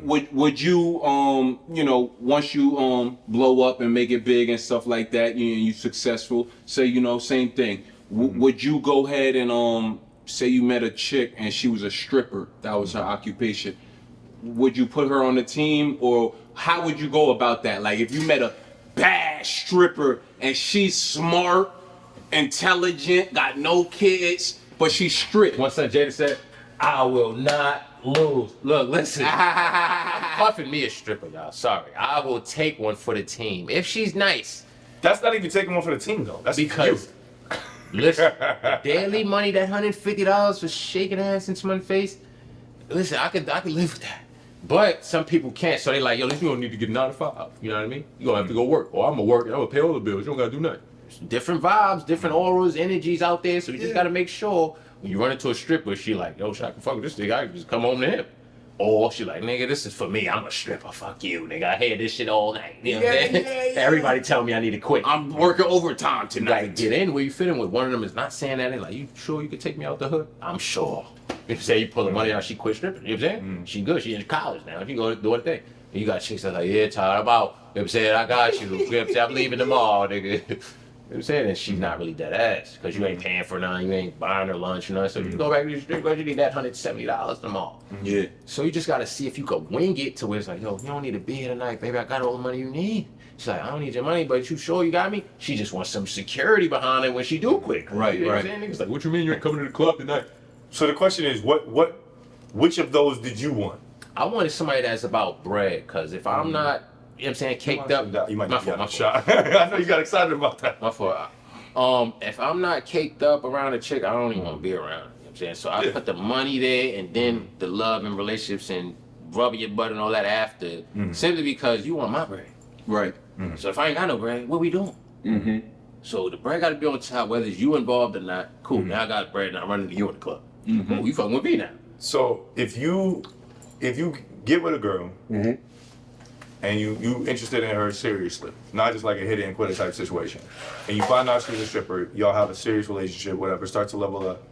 Would you you know, once you blow up and make it big and stuff like that, you successful, say, you know, same thing. Would you go ahead and say you met a chick and she was a stripper, that was her occupation? Would you put her on the team, or how would you go about that? Like if you met a bad stripper and she's smart, intelligent, got no kids, but she's stripped.
One son Jada said, I will not lose. Look, listen. Puffin me a stripper, y'all. Sorry. I will take one for the team. If she's nice.
That's not even taking one for the team though. That's
Because, listen, the daily money, that $150 for shaking ass in someone's face, listen, I could live with that. But some people can't, so they like, yo, listen, you don't need to get 9 to 5. You know what I mean? You gonna have to go work. Or I'm gonna work and I'm gonna pay all the bills. You don't gotta do nothing. Different vibes, different auras, energies out there, so you just gotta make sure when you run into a stripper, she like, yo, shit, I can fuck with this nigga, I can just come home to him. Or she like, nigga, this is for me, I'm a stripper, fuck you, nigga, I hear this shit all night. You know what I'm saying? Everybody tell me I need to quit.
I'm working overtime
You gotta
tonight.
get in where you fit in with. One of them is not saying that. They're like, you sure you could take me out the hood? I'm sure. If you say you pull the money out, she quit stripping. You know what I'm saying? She good. She in college now. She go do her thing. And you got chicks that like, yeah, tired about. You know what I'm saying? I got you. You know what I'm saying? I'm leaving tomorrow, nigga. You know what I'm saying? And she's not really that ass. Because you ain't paying for nothing. You ain't buying her lunch, you know. So you go back to the strip club, you need that $170 tomorrow.
Yeah.
So you just gotta see if you could wing it to where it's like, yo, you don't need to be here tonight, baby. I got all the money you need. She's like, I don't need your money, but you sure you got me? She just wants some security behind it when she do quit.
Right,
You know what
right.
I'm saying? Niggas like, what you mean you ain't coming to the club tonight?
So the question is, which of those did you want?
I wanted somebody that's about bread, cause if I'm not, you know what I'm saying, caked up,
You might
my
get
fault,
a
my
shot. I know you got excited about that.
My fault. If I'm not caked up around a chick, I don't even want to be around. You know what I'm saying? So I put the money there and then the love and relationships and rubbing your butt and all that after, simply because you want my bread.
Right.
So if I ain't got no bread, what we doing? So the bread got to be on top, whether it's you involved or not. Cool. Now I got bread and I'm running to you in the club. Cool. You fucking with me now.
So if you get with a girl and you interested in her seriously, not just like a hit it and quit it type situation, and you find out she's a stripper, y'all have a serious relationship, whatever, start to level up.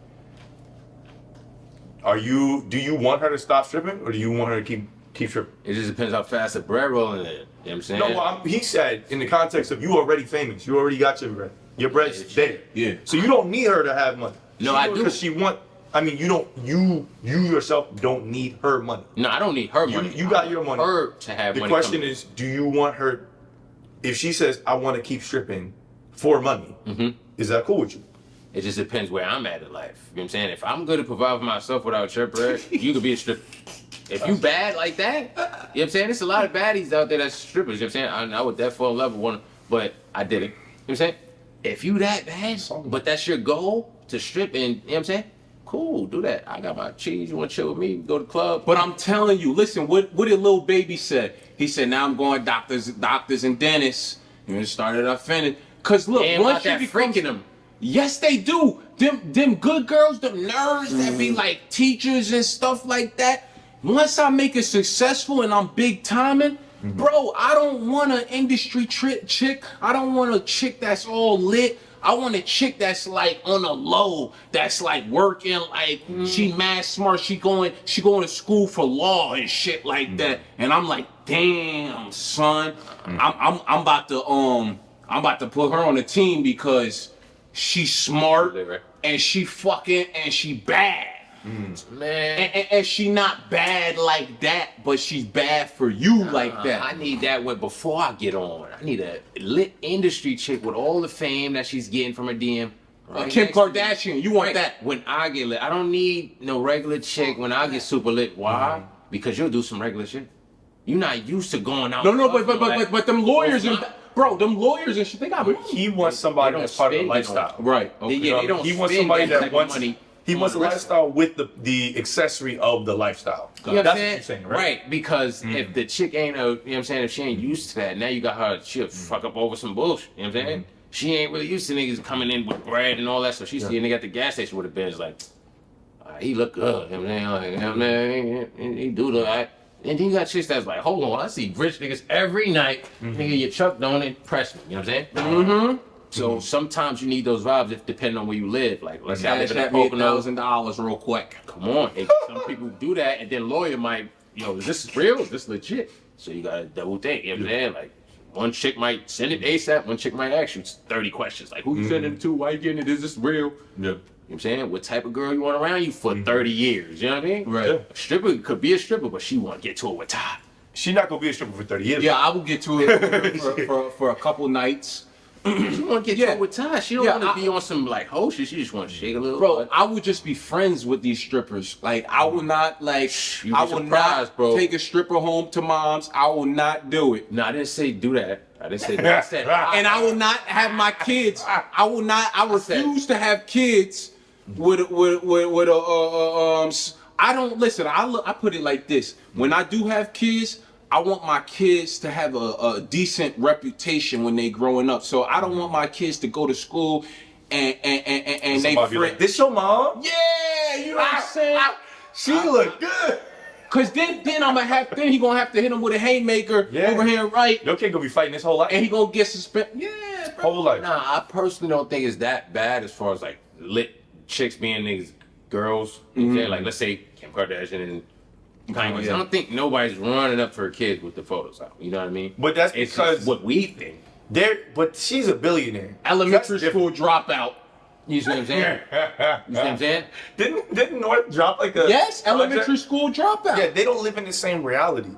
Do you want her to stop stripping, or do you want her to keep stripping?
It just depends how fast the bread rolling is. You know what I'm saying?
No, well, he said in the context of you already famous, you already got your bread. Your bread's there.
Yeah.
So you don't need her to have money.
No, I do.
Because you yourself don't need her money.
No, I don't need her money.
You got your money.
Her to have
The
money.
question
coming.
is, do you want her, if she says, I want to keep stripping for money, is that cool with you?
It just depends where I'm at in life. You know what I'm saying? If I'm good to provide for myself without your bread, you could be a stripper. If you bad like that, you know what I'm saying? There's a lot of baddies out there that's strippers, you know what I'm saying? I would that fall in love with one, but I didn't. You know what I'm saying? If you that bad, but that's your goal to strip and, you know what I'm saying? Cool, do that. I got my cheese, you want to chill with me, go to the club.
But I'm telling you, listen, what did Lil Baby say? He said, now I'm going doctors and dentists. You know, started offended. Cause look,
Damn,
once
about
you
that
become
freaking them.
Yes, they do. Them good girls, them nerds that be like teachers and stuff like that. Once I make it successful and I'm big timing, bro, I don't want an industry chick. I don't want a chick that's all lit. I want a chick that's like on a low, that's like working, like she mad smart. She going to school for law and shit like that. And I'm like, damn, son, I'm about to put her on the team because she's smart and she fucking and she bad.
Man.
And she not bad like that, but she's bad for you like that.
I need that one before I get on. I need a lit industry chick with all the fame that she's getting from her DM. Right
Kim
next to me.
Kardashian, you want
Right.
that?
When I get lit, I don't need no regular chick when I get super lit. Why? Because you'll do some regular shit. You're not used to going out.
No,
like,
them lawyers
oh,
and bro, them lawyers and shit, they got
But he wants somebody
don't
that's part of the
spend it on-
lifestyle.
right.
They,
Okay.
yeah, they don't
He wants
spend
somebody
that type
that
of
wants.
money.
He wants a
on
lifestyle with the accessory of the lifestyle.
You know
That's
what I'm
what you're saying, right?
Right, because if the chick ain't you know what I'm saying, if she ain't used to that, now you got her, she'll fuck up over some bullshit. You know what I'm saying? She ain't really used to niggas coming in with bread and all that, so she see a nigga at the gas station with a Benz like, he look good. You know what I'm saying? Like, you know what I'm saying? He do look alright. And then you got chicks that's like, hold on, I see rich niggas every night. Nigga, your truck don't impress me. You know what I'm saying? Mm-hmm. So sometimes you need those vibes if depending on where you live. Like, let's say I live in the Poconos.
$1,000 real quick.
Come on. And some people do that, and then lawyer might, is this real? Is this legit? So you gotta double think. You know what I'm saying? Like, one chick might send it ASAP, one chick might ask you 30 questions. Like, who you sending it to? Why you getting it? Is this real?
Yeah.
You know what I'm saying? What type of girl you want around you for 30 years? You know what I mean?
Right.
Yeah.
A stripper could be a stripper, but she want to get to it with Todd.
She's not gonna be a stripper for 30 years.
Yeah, I will get to it for a couple nights.
She want to get to it with Todd. She don't
Yeah,
want to be on some like hostess. She just want to shake a little.
Bro, I would just be friends with these strippers. Like, I will not, like,
You'd be
I will
surprised,
not
bro.
take a stripper home to mom's. I will not do it.
No, I didn't say do that. I didn't say that. I said,
And I will not have my kids. I will not. I refuse to have kids with I don't listen. I put it like this: when I do have kids, I want my kids to have a decent reputation when they growing up. So I don't want my kids to go to school and they
Somebody be like,
friend.
this your mom?
Yeah, you know what I'm saying?
She look good.
Cause then he gonna have to hit him with a haymaker over here, right?
Your kid gonna be fighting this whole life.
And he gonna get suspended. Yeah, bro.
Whole life.
Nah, I personally don't think it's that bad as far as like lit chicks being niggas, girls. You know what I'm saying? Like, let's say Kim Kardashian and Kanye West.
yeah.
I don't think nobody's running up for her kids with the photos out. You know what I mean?
But that's
it's
because
just what we think.
but she's a billionaire.
Elementary
That's
school dropout.
You see what I'm saying? You see what I'm saying?
Didn't North drop like a
Yes,
project?
elementary school dropout.
Yeah, they don't live in the same reality.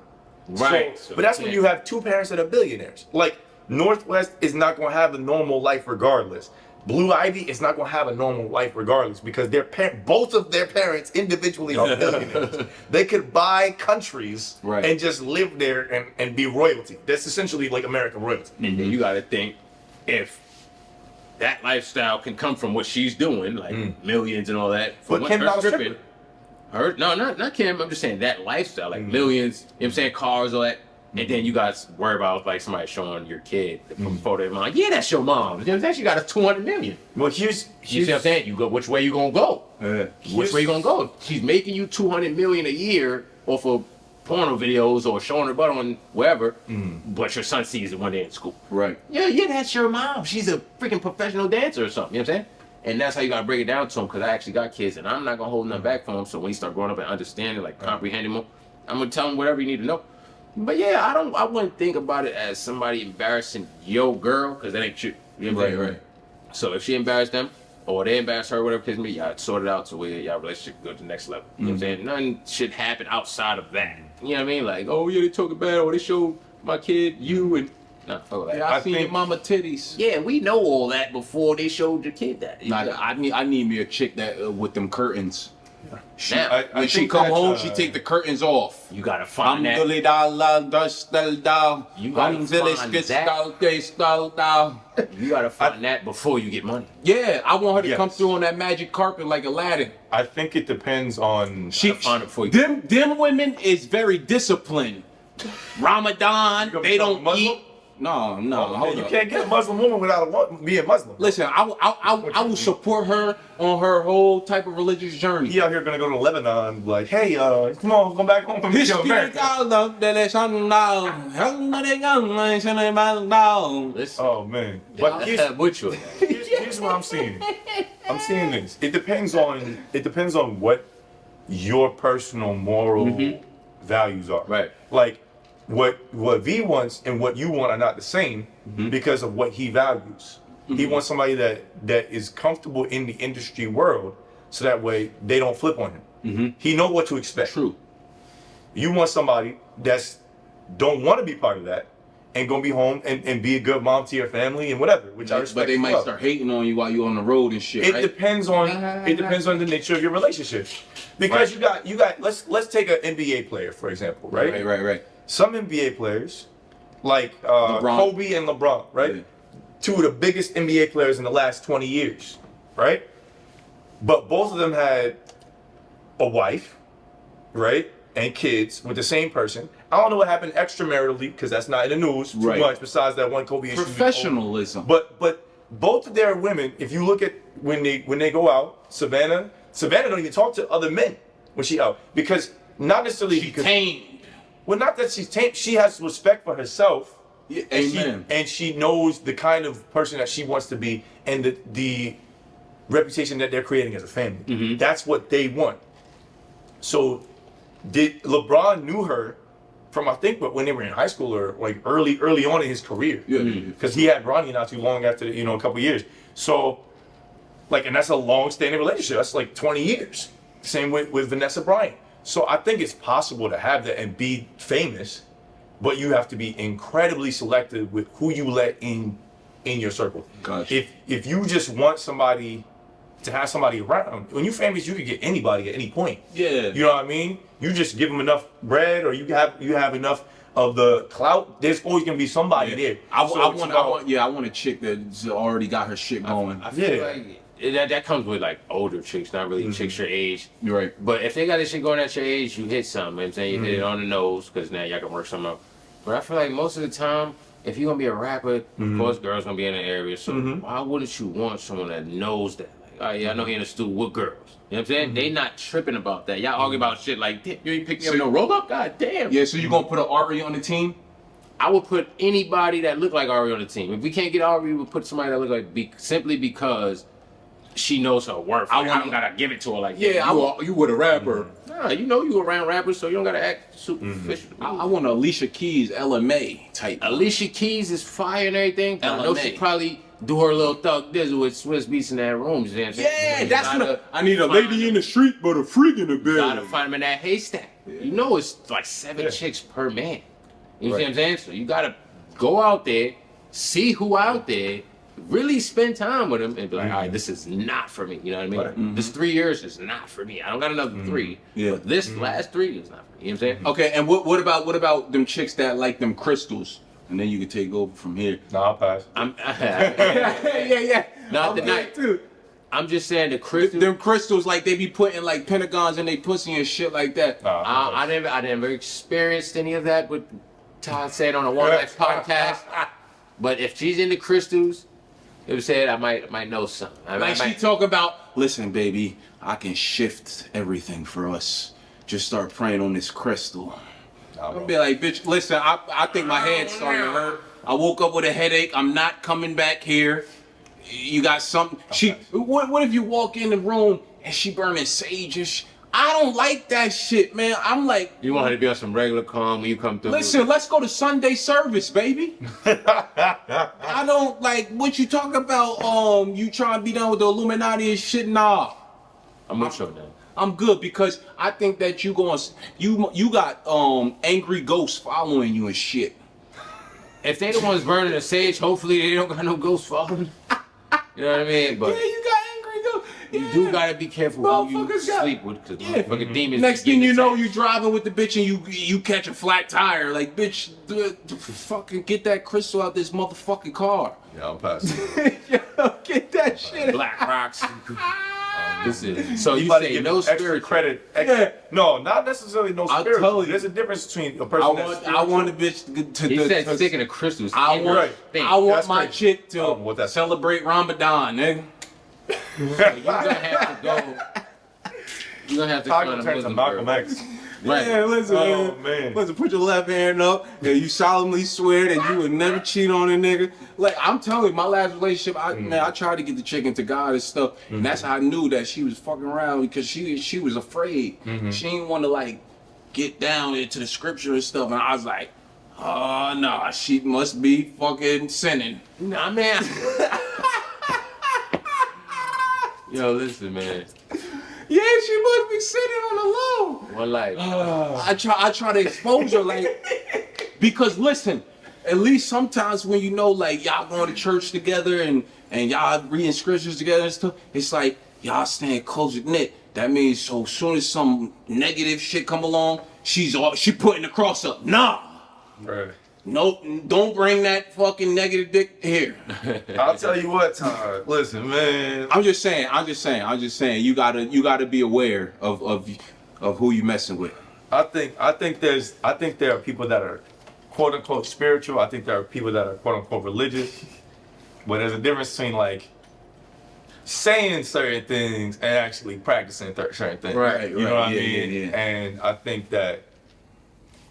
Right.
So, but that's when you have two parents that are billionaires. Like, Northwest is not going to have a normal life regardless. Blue Ivy is not going to have a normal life regardless because both of their parents individually are billionaires. They could buy countries
Right.
and just live there and be royalty. That's essentially like American royalty.
And then you got to think if that lifestyle can come from what she's doing, like millions and all that.
But
from
Kim
her
not a
stripping.
stripper.
Her, no, not Kim. I'm just saying that lifestyle, like millions. You know what I'm saying? Cars, all that. And then you guys worry about like somebody showing your kid the photo of your mom. Yeah, that's your mom. You know what I'm saying? She got a 200 million.
Well,
You see what I'm saying? You go, which way you gonna go? Which way you gonna go? She's making you 200 million a year off of porno videos or showing her butt on wherever, but your son sees it one day in school.
Right.
Yeah, that's your mom. She's a freaking professional dancer or something. You know what I'm saying? And that's how you gotta break it down to them, because I actually got kids and I'm not gonna hold nothing back from them. So when you start growing up and understanding, like comprehending more, I'm gonna tell them whatever you need to know. But yeah, I wouldn't think about it as somebody embarrassing your girl, because that ain't true. You know what I'm saying?
Right.
So if she embarrassed them, or they embarrass her, whatever it is, y'all sort it out so where y'all relationship can go to the next level. You know what I'm saying? Nothing should happen outside of that. You know what I mean? Like, oh yeah, they talking bad, or they showed my kid you and nah, fuck that.
Yeah, I seen your mama titties.
Yeah, we know all that before they showed your kid that.
Nah, I need me a chick that with them curtains.
Now,
When she come home, she take the curtains off.
you gotta find that.
You
gotta find that before you get money.
Yeah, I want her to
Yes.
come through on that magic carpet like Aladdin.
I think it depends on.
She,
find it before you
them women is very disciplined. Ramadan,
gonna
they
be
don't
Muslim?
eat. No, hold
You
up.
can't get a Muslim woman without being Muslim.
Listen, I will support her on her whole type of religious journey.
He out here gonna go to Lebanon, like, hey, come on, come back home from America.
Listen,
Oh man, but here's what I'm seeing. I'm seeing this. It depends on what your personal moral values are.
Right.
Like what V wants and what you want are not the same because of what he values. He wants somebody that is comfortable in the industry world, so that way they don't flip on him. He know what to expect.
True.
You want somebody that's don't want to be part of that and gonna be home and be a good mom to your family and whatever, which I respect.
But they
as
might
well.
start hating on you while you're on the road and shit.
It
right?
depends on the nature of your relationship, because you got let's take an NBA player for example, right?
Right.
Some NBA players like
LeBron.
Kobe and LeBron, right?
Yeah.
Two of the biggest NBA players in the last 20 years, right? But both of them had a wife, right? And kids with the same person. I don't know what happened extramaritally because that's not in the news too
Right.
much. Besides that one Kobe issue.
Professionalism.
But both of their women, if you look at when they go out, Savannah don't even talk to other men when she out, because not necessarily because
Tamed.
well, not that she's tamed. She has respect for herself.
Yeah,
And
amen.
she knows the kind of person that she wants to be and the reputation that they're creating as a family. That's what they want. So LeBron knew her from I think when they were in high school or like early on in his career.
Yeah.
Because he had Bronny not too long after, a couple years. So like, and that's a long-standing relationship. That's like 20 years. Same with Vanessa Bryant. So I think it's possible to have that and be famous, but you have to be incredibly selective with who you let in your circle.
Gotcha.
If you just want somebody to have somebody around, when you're famous, you can get anybody at any point.
Yeah.
You know what I mean? You just give them enough bread, or you have enough of the clout. There's always gonna be somebody there.
I
So it's about-
want a chick that's already got her shit going.
I feel
Yeah.
like that comes with like older chicks, not really chicks your age.
You're right.
But if they got this shit going at your age, you hit something. You know what I'm saying? You hit it on the nose because now y'all can work something out. But I feel like most of the time, if you're gonna be a rapper, of course, girls gonna be in the area. So why wouldn't you want someone that knows that? Like, oh yeah, I know he in the studio with girls. You know what I'm saying? They not tripping about that. Y'all argue about shit like, damn, you ain't pick me up no roll up? God damn.
Yeah, so you gonna put an Ari on the team?
I would put anybody that look like Ari on the team. If we can't get Ari, we would put somebody that look like simply because she knows her worth. I don't gotta give it to her like that.
Yeah, you with a rapper.
Nah, you around rappers, so you don't gotta act superficial.
I want an Alicia Keys LMA type.
Alicia Keys is fire and everything. But I know she
LMA.
probably do her little thug dizzle with Swiss Beats in that room. You know what I'm saying?
Yeah,
You
that's
gotta
what I need a lady in the street, but a freak in the bed.
Gotta find them in that haystack. You know it's like 7 chicks per man. You see what I'm saying? So you gotta go out there, see who out there, really spend time with them, and be like, all right, this is not for me. You know what I mean?
Right.
This 3 years is not for me. I don't got another 3.
Yeah.
But this last 3 is not for me. You know what I'm saying?
Okay, and what about them chicks that like them crystals? And then you can take over from here.
Nah, I'll pass.
yeah.
Not
I'm
tonight.
good, too.
I'm just saying the crystal.
Them crystals, like they be putting like pentagons in they pussy and shit like that.
Nah,
I never experienced any of that. What Todd said on a One Life podcast. But if she's into crystals, it was said I might know something.
Like she talk about, listen, baby, I can shift everything for us. Just start praying on this crystal.
Nah,
I'll be like, bitch, listen, I think my head's starting to hurt. I woke up with a headache. I'm not coming back here. You got something. What if you walk in the room and she burning sage and I don't like that shit, man. I'm like,
You want her to be on some regular calm when you come through.
listen, let's go to Sunday service, baby. I don't like what you talk about. You trying to be done with the Illuminati and shit. Nah,
I'm with you now.
I'm good because I think that you got angry ghosts following you and shit.
If they the ones burning the sage, hopefully they don't got no ghosts following. You know what I mean? But
Yeah, you got angry ghosts.
you do gotta be careful who you
Motherfuckers got-
sleep with, because
Yeah.
motherfucking demons.
Next
be
thing you
getting
know,
attacked.
you driving with the bitch and you catch a flat tire. Like, bitch, fucking get that crystal out this motherfucking car.
Yeah, I'll pass.
Yo, get that shit.
Black rocks. This is so you
about to
say
give
no
extra
spiritual
credit.
Yeah.
No, not necessarily no
I'll
spiritual.
tell you.
There's a difference between a person
I want the bitch to
He said
to-
sticking to crystals.
I
in
want,
her thing.
I want
That's
my
crazy.
chick to
What that's-
celebrate Ramadan, nigga.
You gonna have to go. You gonna have to
Taco
find a
turns to
Muslim
Malcolm
girl.
X.
Right.
Yeah, listen,
Oh, man.
Listen, put your left hand up and you solemnly swear that you would never cheat on a nigga. Like, I'm telling you, my last relationship, I tried to get the chick into God and stuff. And that's how I knew that she was fucking around because she was afraid. She didn't want to, like, get down into the scripture and stuff. And I was like, oh, nah, she must be fucking sinning.
Nah, man. Yo, listen, man.
Yeah, she must be sitting on the low.
One life.
I try to expose her, like, because listen, at least sometimes when you know, like, y'all going to church together and y'all reading scriptures together and stuff, it's like y'all staying close knit. That means so soon as some negative shit come along, she putting the cross up. Nah.
Right.
Nope, don't bring that fucking negative dick here.
I'll tell you what, Todd. Listen, man.
I'm just saying. You gotta be aware of who you messing with.
I think there are people that are quote unquote spiritual. I think there are people that are quote unquote religious. But there's a difference between like saying certain things and actually practicing certain things.
Right,
You know what I mean?
yeah.
And I think that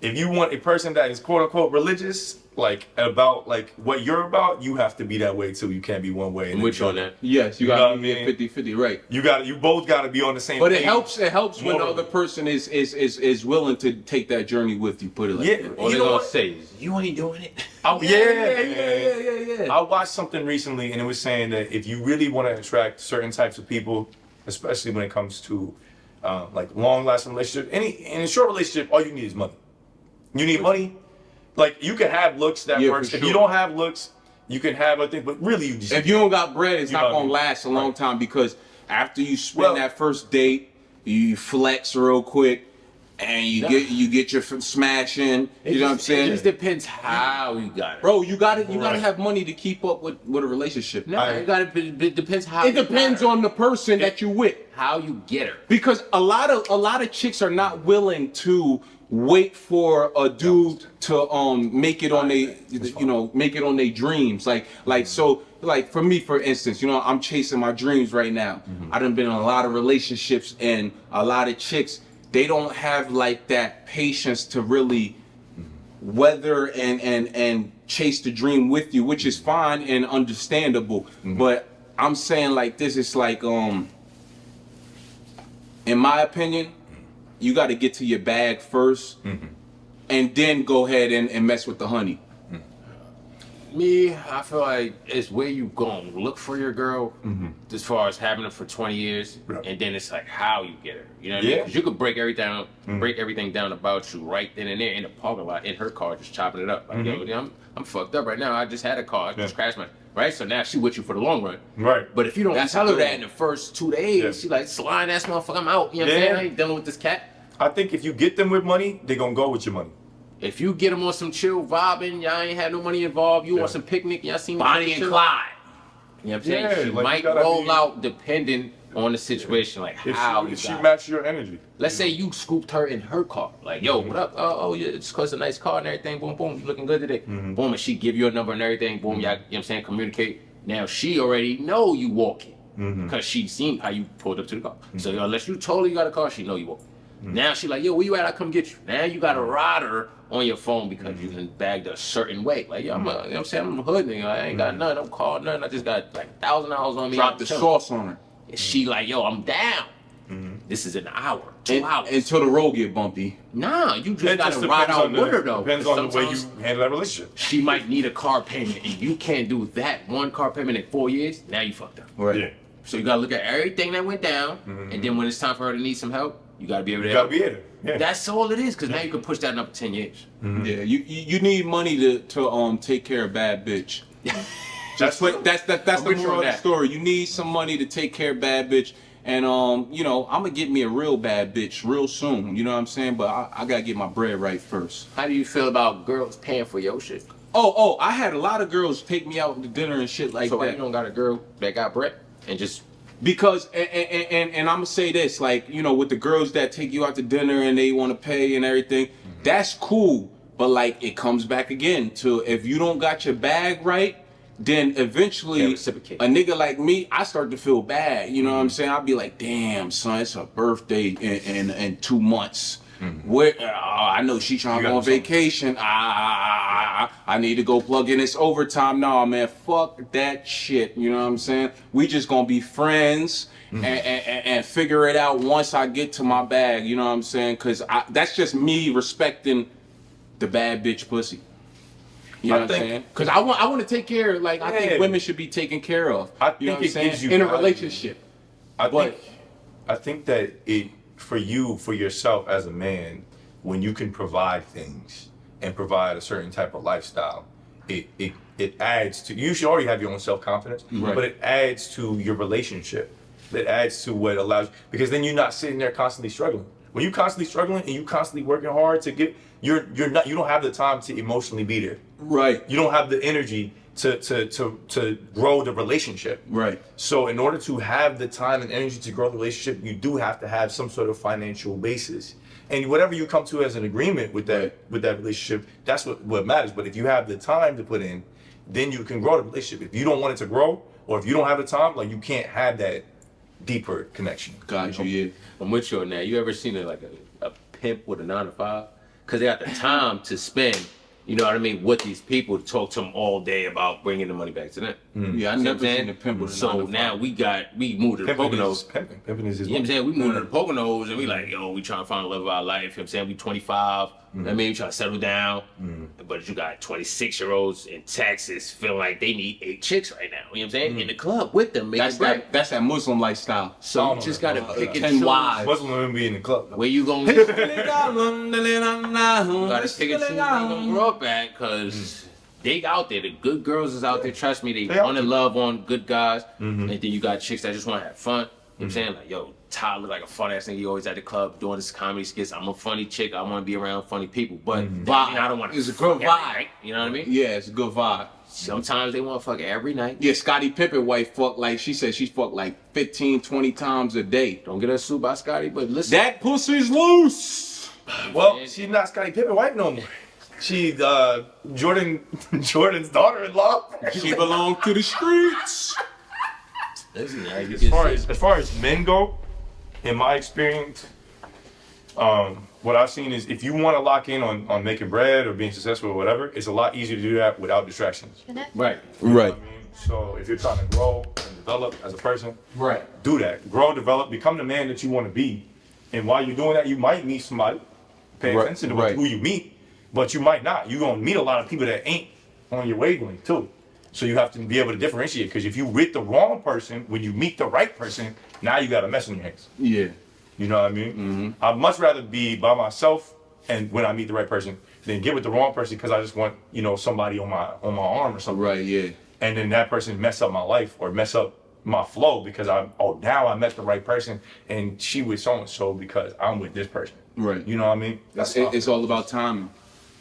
if you want a person that is quote unquote religious, like about like what you're about, you have to be that way too. You can't be one way.
I'm with you on that.
Yes, you
know
gotta
what I
be
mean?
50-50, right.
You both gotta be on the same
But
page.
it helps when the
Morally.
other person is willing to take that journey with you, put it like
Yeah.
that.
All
You
they
know
gonna
what?
say is, you ain't doing it.
Yeah.
I watched something recently and it was saying that if you really want to attract certain types of people, especially when it comes to like long lasting relationship, in a short relationship, all you need is money. You need money. Like you can have looks that
Yeah,
works.
for
If you
sure.
don't have looks, you can have other things, but really you just
If you don't got bread, it's
You
not
know what I
gonna
mean?
last a long
Right.
time, because after you spend
Well-
that first date, you flex real quick and you get your smash in. You know what I'm saying?
It just depends how you got it.
Bro, you gotta
Right.
have money to keep up with a relationship.
No, it depends how.
It depends on the person that you with.
how you get her.
Because a lot of chicks are not willing to wait for a dude to make it on their dreams. Like for me, for instance, I'm chasing my dreams right now. I done been in a lot of relationships, and a lot of chicks, they don't have like that patience to really weather and chase the dream with you, which is fine and understandable. But I'm saying like this, it's like in my opinion, you got to get to your bag first, and then go ahead and mess with the honey.
Me, I feel like it's where you gonna look for your girl, as far as having her for 20 years,
Right.
and then it's like how you get her. You know what I mean?
Yeah.
Because you could break everything down about you right then and there in the parking lot in her car, just chopping it up. Like, yo, I'm fucked up right now. I just had a car, I just crashed my. Right, so now she with you for the long run.
Right.
But if you don't
That's
tell her
good.
that in the first 2 days,
Yeah.
she like, slime ass motherfucker, I'm out. You know what I'm
Yeah.
saying? I ain't dealing with this cat.
I think if you get them with money, they're gonna go with your money.
If you get them on some chill vibing, y'all ain't had no money involved, you
Yeah.
want some picnic, y'all seen
Bonnie and
chill.
Clyde.
You know what I'm saying?
Yeah,
She
like,
might
you gotta
roll
be-
out depending on the situation, like
If
how
she,
you
if she
got it.
match your energy.
Let's say you scooped her in her car. Like, yo, what up? Oh, yeah, it's cause it's a nice car and everything. Boom, boom, you looking good today. Boom, and she give you a number and everything. Boom, y'all, you know what I'm saying? Communicate. Now she already know you walking. Cause she seen how you pulled up to the car. So unless you told her you got a car, she know you walking. Now she like, yo, where you at? I come get you. Now you got a rider on your phone because you done bagged a certain way. Like, yo, you know what I'm saying? I'm a hood nigga. I ain't got nothing. I'm called nothing. I just got like $1,000 on me.
Drop
I'm
the
chilling.
sauce on her.
And she like, yo, I'm down. This is an hour, 2 hours.
Until the road get bumpy.
Nah, you just
It
gotta
just
ride
depends
out
on the-
with her though.
Depends
'Cause
on the way you
sometimes
handle that relationship.
she might need a car payment, and you can't do that one car payment in 4 years. Now you fucked up.
Right.
Yeah.
So you gotta look at everything that went down, and then when it's time for her to need some help, you gotta be able to
You
help.
gotta be in it. Yeah.
That's all it is, because now you can push that another 10 years.
Yeah, you need money to take care of bad bitch. That's the
with you
moral
on
of the
that.
story. You need some money to take care of bad bitch, and I'm gonna get me a real bad bitch real soon. You know what I'm saying? But I gotta get my bread right first.
How do you feel about girls paying for your shit?
Oh, I had a lot of girls take me out to dinner and shit like
So why
that.
you don't got a girl that got bread and just
Because and I'm gonna say this, like, with the girls that take you out to dinner and they want to pay and everything, that's cool. But like, it comes back again to, if you don't got your bag right, then eventually
Can't
a
reciprocate.
nigga like me, I start to feel bad. You know what I'm saying? I'll be like, damn, son, it's her birthday in 2 months. Where I know she trying to
You
go on
got something.
vacation. I need to go plug in this overtime. No, man, fuck that shit. You know what I'm saying? We just gonna be friends and figure it out once I get to my bag. You know what I'm saying? Cause that's just me respecting the bad bitch pussy. You know
I
what I'm
think-
saying? Cause I want to take care. Like, I
Yeah.
think women should be taken care of.
I
You know
think
what I'm
it
saying?
gives you
In a
value.
relationship.
I
But
think I think that for yourself as a man, when you can provide things and provide a certain type of lifestyle, it adds to, you should already have your own self-confidence, but it adds to your relationship. It adds to what allows, because then you're not sitting there constantly struggling. When you're constantly struggling and you constantly working hard to get, you don't have the time to emotionally be there.
Right.
You don't have the energy to grow the relationship.
Right.
So in order to have the time and energy to grow the relationship, you do have to have some sort of financial basis. And whatever you come to as an agreement with that relationship, that's what matters. But if you have the time to put in, then you can grow the relationship. If you don't want it to grow, or if you don't have the time, like, you can't have that deeper connection.
Got you, yeah.
I'm with you on that. You ever seen a pimp with a 9 to 5? Because they got the time to spend, you know what I mean, with these people, to talk to them all day about bringing the money back to them.
Yeah, I never seen a pimp with a 9 to 5.
So now we moved to the Poconos.
Pimping is his
You know what I'm saying? We moved to the Poconos and we like, yo, we trying to find the love of our life. You know what I'm saying? We 25. I mean, we trying to settle down. But you got 26-year-olds in Texas feeling like they need 8 chicks right now. You know what I'm saying? In the club with them.
That's that Muslim lifestyle.
So you just got to pick and
10
choose.
wives.
Muslim women be in the club.
Where you gonna you gotta pick and choose where you gonna grow up at, because they out there. The good girls is out there. Trust me, they want to love on good guys. And then you got chicks that just want to have fun. You know what I'm saying? Like, yo, Ty look like a fun ass nigga. He always at the club doing his comedy skits. I'm a funny chick. I want to be around funny people. But I don't want to.
It's a good vibe.
You know what I mean?
Yeah, it's a good vibe.
Sometimes they want to fuck every night.
Yeah, Scottie Pippen wife fucked, like, she said she fucked like 15, 20 times a day.
Don't get us sued by Scotty, but listen.
That pussy's loose.
Well, she's not Scottie Pippen wife no more. She's Jordan's daughter-in-law.
She belongs to the streets.
Listen,
As far as men go, in my experience, what I've seen is, if you want to lock in on making bread or being successful or whatever, it's a lot easier to do that without distractions.
Right.
Right.
I mean, so if you're trying to grow and develop as a person,
Right.
do that. Grow, develop, become the man that you want to be. And while you're doing that, you might meet somebody. Pay
Right,
attention to
right.
who you meet, but you might not. You're going to meet a lot of people that ain't on your wavelength too. So you have to be able to differentiate, because if you with the wrong person, when you meet the right person, now you got a mess on your hands.
Yeah.
You know what I mean? I'd much rather be by myself and when I meet the right person than get with the wrong person because I just want, somebody on my arm or something.
Right, yeah.
And then that person mess up my life or mess up my flow because now I met the right person and she with so-and-so because I'm with this person.
Right.
You know what I mean?
It's all about timing.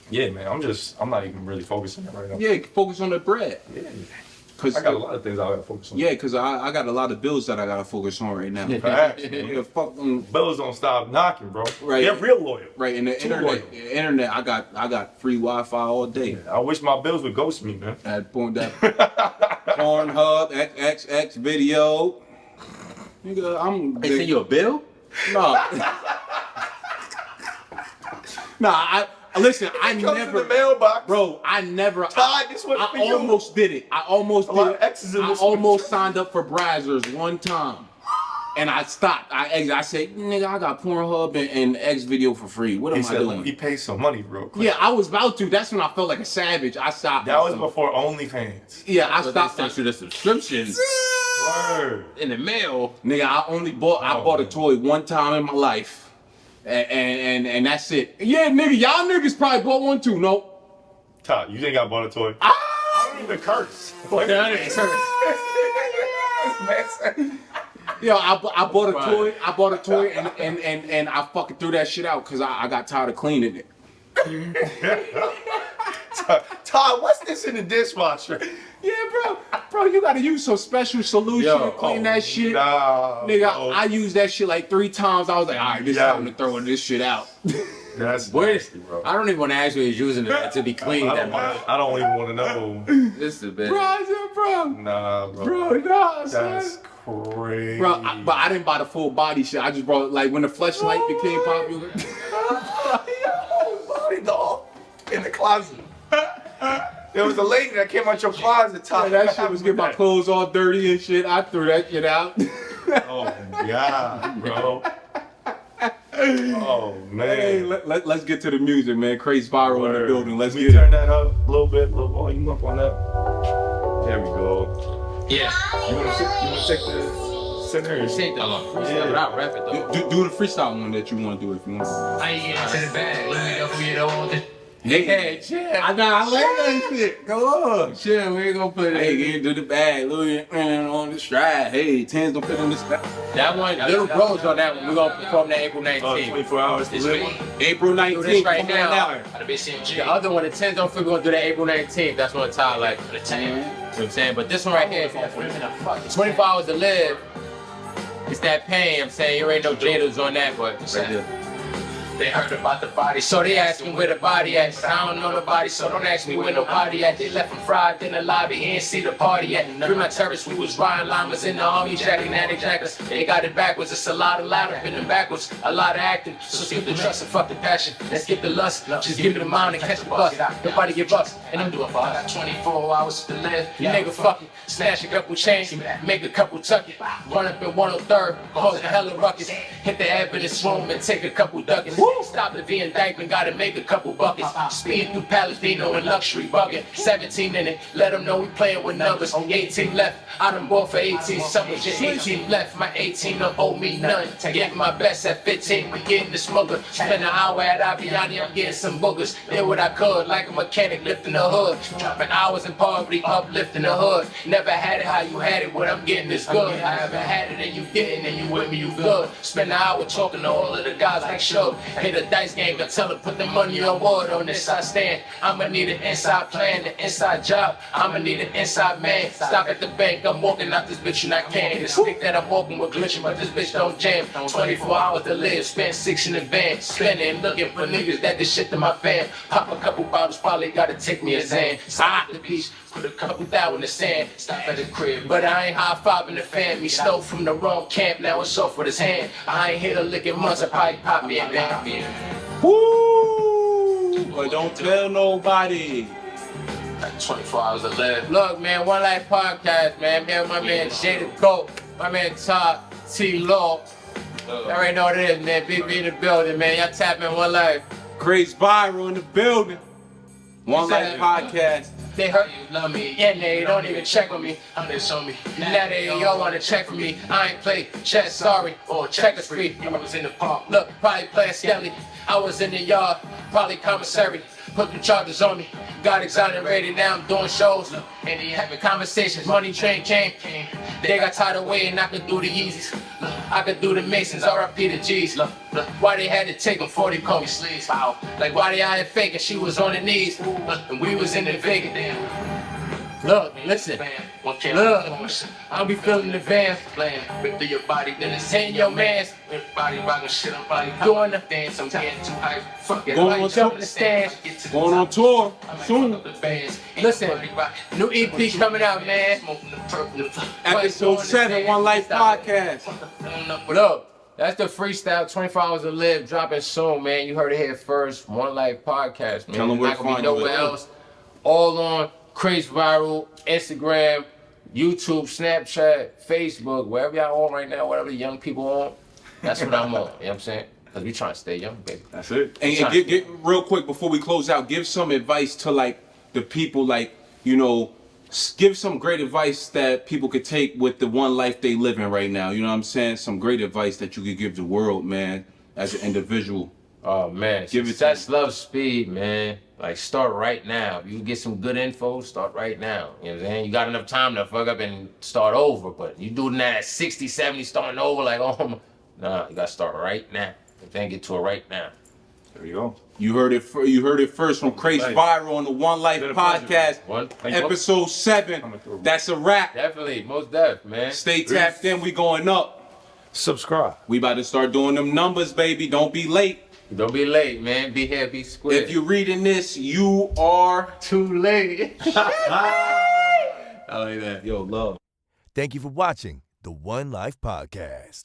Yeah, man. I'm not even really focusing on it right now.
Yeah, focus on the bread.
Yeah.
Cause
I got a lot of things I gotta focus on.
Yeah, because I got a lot of bills that I gotta focus on right now.
Facts, man.
Yeah, fucking
Bills don't stop knocking, bro.
Right.
They're real loyal.
right in the internet. I got free Wi-Fi all day.
I wish my bills would ghost me, man.
At point that Pornhub, XX video. Nigga,
They send you a bill?
No. Nah, listen, I
Comes in
never,
the mailbox.
bro, I never,
Todd, this one for
I
you.
almost did it. I almost
A lot
did
of X's in
I
this one.
almost signed up for Brazzers one time. And I stopped. I said, nigga, I got Pornhub and X video for free. What am
He
I
said,
doing?
he paid some money real quick.
Yeah, I was about to. That's when I felt like a savage. I stopped.
That was before OnlyFans.
Yeah, I
But
stopped.
they sent you the subscription
Word.
in the mail.
Nigga, I bought a toy one time in my life. And that's it. Yeah, nigga, y'all niggas probably bought one too. No.
Todd, you think I bought a toy? I don't even curse.
Yo, I bought a toy. I bought a toy and I fucking threw that shit out because I got tired of cleaning it.
Todd, what's this in the dishwasher?
Yeah, bro, you gotta use some special solution to clean that shit.
Nah,
Nigga,
bro.
I used that shit like 3 times. I was like, all right, this
Yeah.
time to throw this shit out.
That's
Where's,
nasty, bro.
I don't even want to ask you he's using it to be cleaned.
I don't even want to know.
This is a bit.
Bro, I said, bro,
Nah, bro.
nah,
That's
son.
crazy.
Bro, but I didn't buy the full body shit. I just brought, like, when the fleshlight became popular.
Body doll in the closet. There was a lady that came out your closet, Todd.
That shit was getting my clothes all dirty and shit. I threw that shit out.
Oh my god, bro. Oh man.
Hey, let's get to the music, man. Crazy Viral in the building. Let's
Let me
get
turn
it.
that up a little bit, little volume up on that. There we go.
Yeah.
You wanna check the send her.
This ain't the freestyle, but I rap it though.
Do the freestyle one that you want to do if you want.
How you get into the bag? Let me know who you don't want to.
Hey, chill.
I like that shit. Go on.
Chill, we ain't gonna play that.
Hey, get to the bag, Louis on the stride. Hey, Tens don't put in the stride.
That one, Little Bros on that one. We're gonna perform that April 19th.
24 hours to
This
live.
week.
April
Do
19th.
this right
come on
now.
out.
Out of BCMG.
The other one, the 10th, don't forget we're gonna do that April 19th. That's one Ty like.
For the 10.
You know what I'm saying? But this one right here, 24 hours to live. It's that pain. I'm saying you ain't no Jada's on that, but
They heard about the body,
so they ask me where the body at. But I don't know the body, so don't ask me where nobody at. They left from Friday in the lobby, he ain't see the party at. Through my terrace, we was riding llamas in the army jacket, now they jackets. They got it backwards, it's a lot of louder, been backwards, a lot of acting. So skip the trust and fuck the passion. Let's skip the lust, just give me the mind and catch the bus. Nobody give up, and I'm doing fine. I got 24 hours to live. You nigga fucking snatch a couple chains, make a couple tuck it. Run up in 103rd, cause a hella ruckus. Hit the evidence room and take a couple duckets. Stop the V indictment, gotta make a couple buckets. Speeding through Palestino and luxury bucket. 17 in it, let them know we playing with numbers. 18 left, I done bought for 18 summers. Just 18 left, my 18 don't owe me none. Get my best at 15, we getting the smuggler. Spend an hour at Aviani, I'm getting some boogers. Did what I could, like a mechanic lifting the hood. Dropping hours in poverty, uplifting the hood. Never had it how you had it, what I'm getting is good. I haven't had it and you didn't, and you with me, you good. Spend an hour talking to all of the guys like show. Hit a dice game, I tell her put the money on water on this I stand. I'ma need an inside plan, an inside job. I'ma need an inside man. Stop at the bank, I'm walking out this bitch and I can't. The stick that I'm walking with glitching, but this bitch don't jam. 24 hours to live, spend 6 in advance. Spending, looking for niggas that did shit to my fam. Pop a couple bottles, probably gotta take me a Zan. Stop at the beach, put a couple thou in the sand. Stop at the crib, but I ain't high-fiving the fam. Me stole from the wrong camp, now it's off with his hand. I ain't hit a lick in months, I probably pop me a band.
Woo! But don't tell nobody.
24 hours to live. Look, man, One Life Podcast, man. Here with my man Jada Goat, my man Todd T. Law. Y'all already know what it is, man. Big B in the building, man. Y'all tap in One Life.
Crates Viral in the building. One Life Podcast.
They hurt you, love me, yeah, they don't even check on me. I'm there, show me. Now they all wanna check for me. I ain't play chess, sorry, or checkers free. I was in the park, look, probably playing Skelly. I was in the yard, probably commissary. Put the charges on me, got exonerated, now I'm doing shows. And they having conversations, money train came. They got tired of waiting, I could do the Yeezys. I could do the Masons, RIP the G's. Why they had to take them 40, call me sleeves. Like why they out here faking, she was on her knees. And we was in the Vegas. Look, listen, look, I'll be feeling the van, rip through your body, then it's in your man's body rocking shit, I'm probably doing the dance, I'm getting too hype, fuck it,
Going on
jump
tour.
in the stands,
Going on tour soon.
listen, new EP coming out, man,
Episode 7, One Life Podcast.
Look, that's the freestyle, 24 hours to live, dropping soon, man, you heard it here first, One Life Podcast, man,
Tell them where
not
to
gonna
find
be
you
nowhere
at.
else, all on Crates Viral, Instagram, YouTube, Snapchat, Facebook, wherever y'all on right now, whatever the young people on, that's what I'm on. You know what I'm saying? Because we trying to stay young, baby.
That's it. And get real quick before we close out, give some advice to like the people, like, you know, give some great advice that people could take with the one life they live in right now. You know what I'm saying? Some great advice that you could give the world, man, as an individual.
Oh man,
Give it to
success, love, speed, man. Like start right now. If you get some good info, start right now. You know what I'm saying? You got enough time to fuck up and start over, but you doing that at 60, 70, starting over like, oh, nah, you gotta start right now. Then get to it right now.
There you go.
You heard it first from Crates Viral on the One Life
Been a pleasure.
Podcast, episode 7. That's a wrap.
Definitely, most def, man.
Stay tapped in. We going up.
Subscribe.
We about to start doing them numbers, baby. Don't be late.
Don't be late, man. Be here, be square.
If you're reading this, you are
too late. I like that.
yo love.
Thank you for watching the One Life Podcast.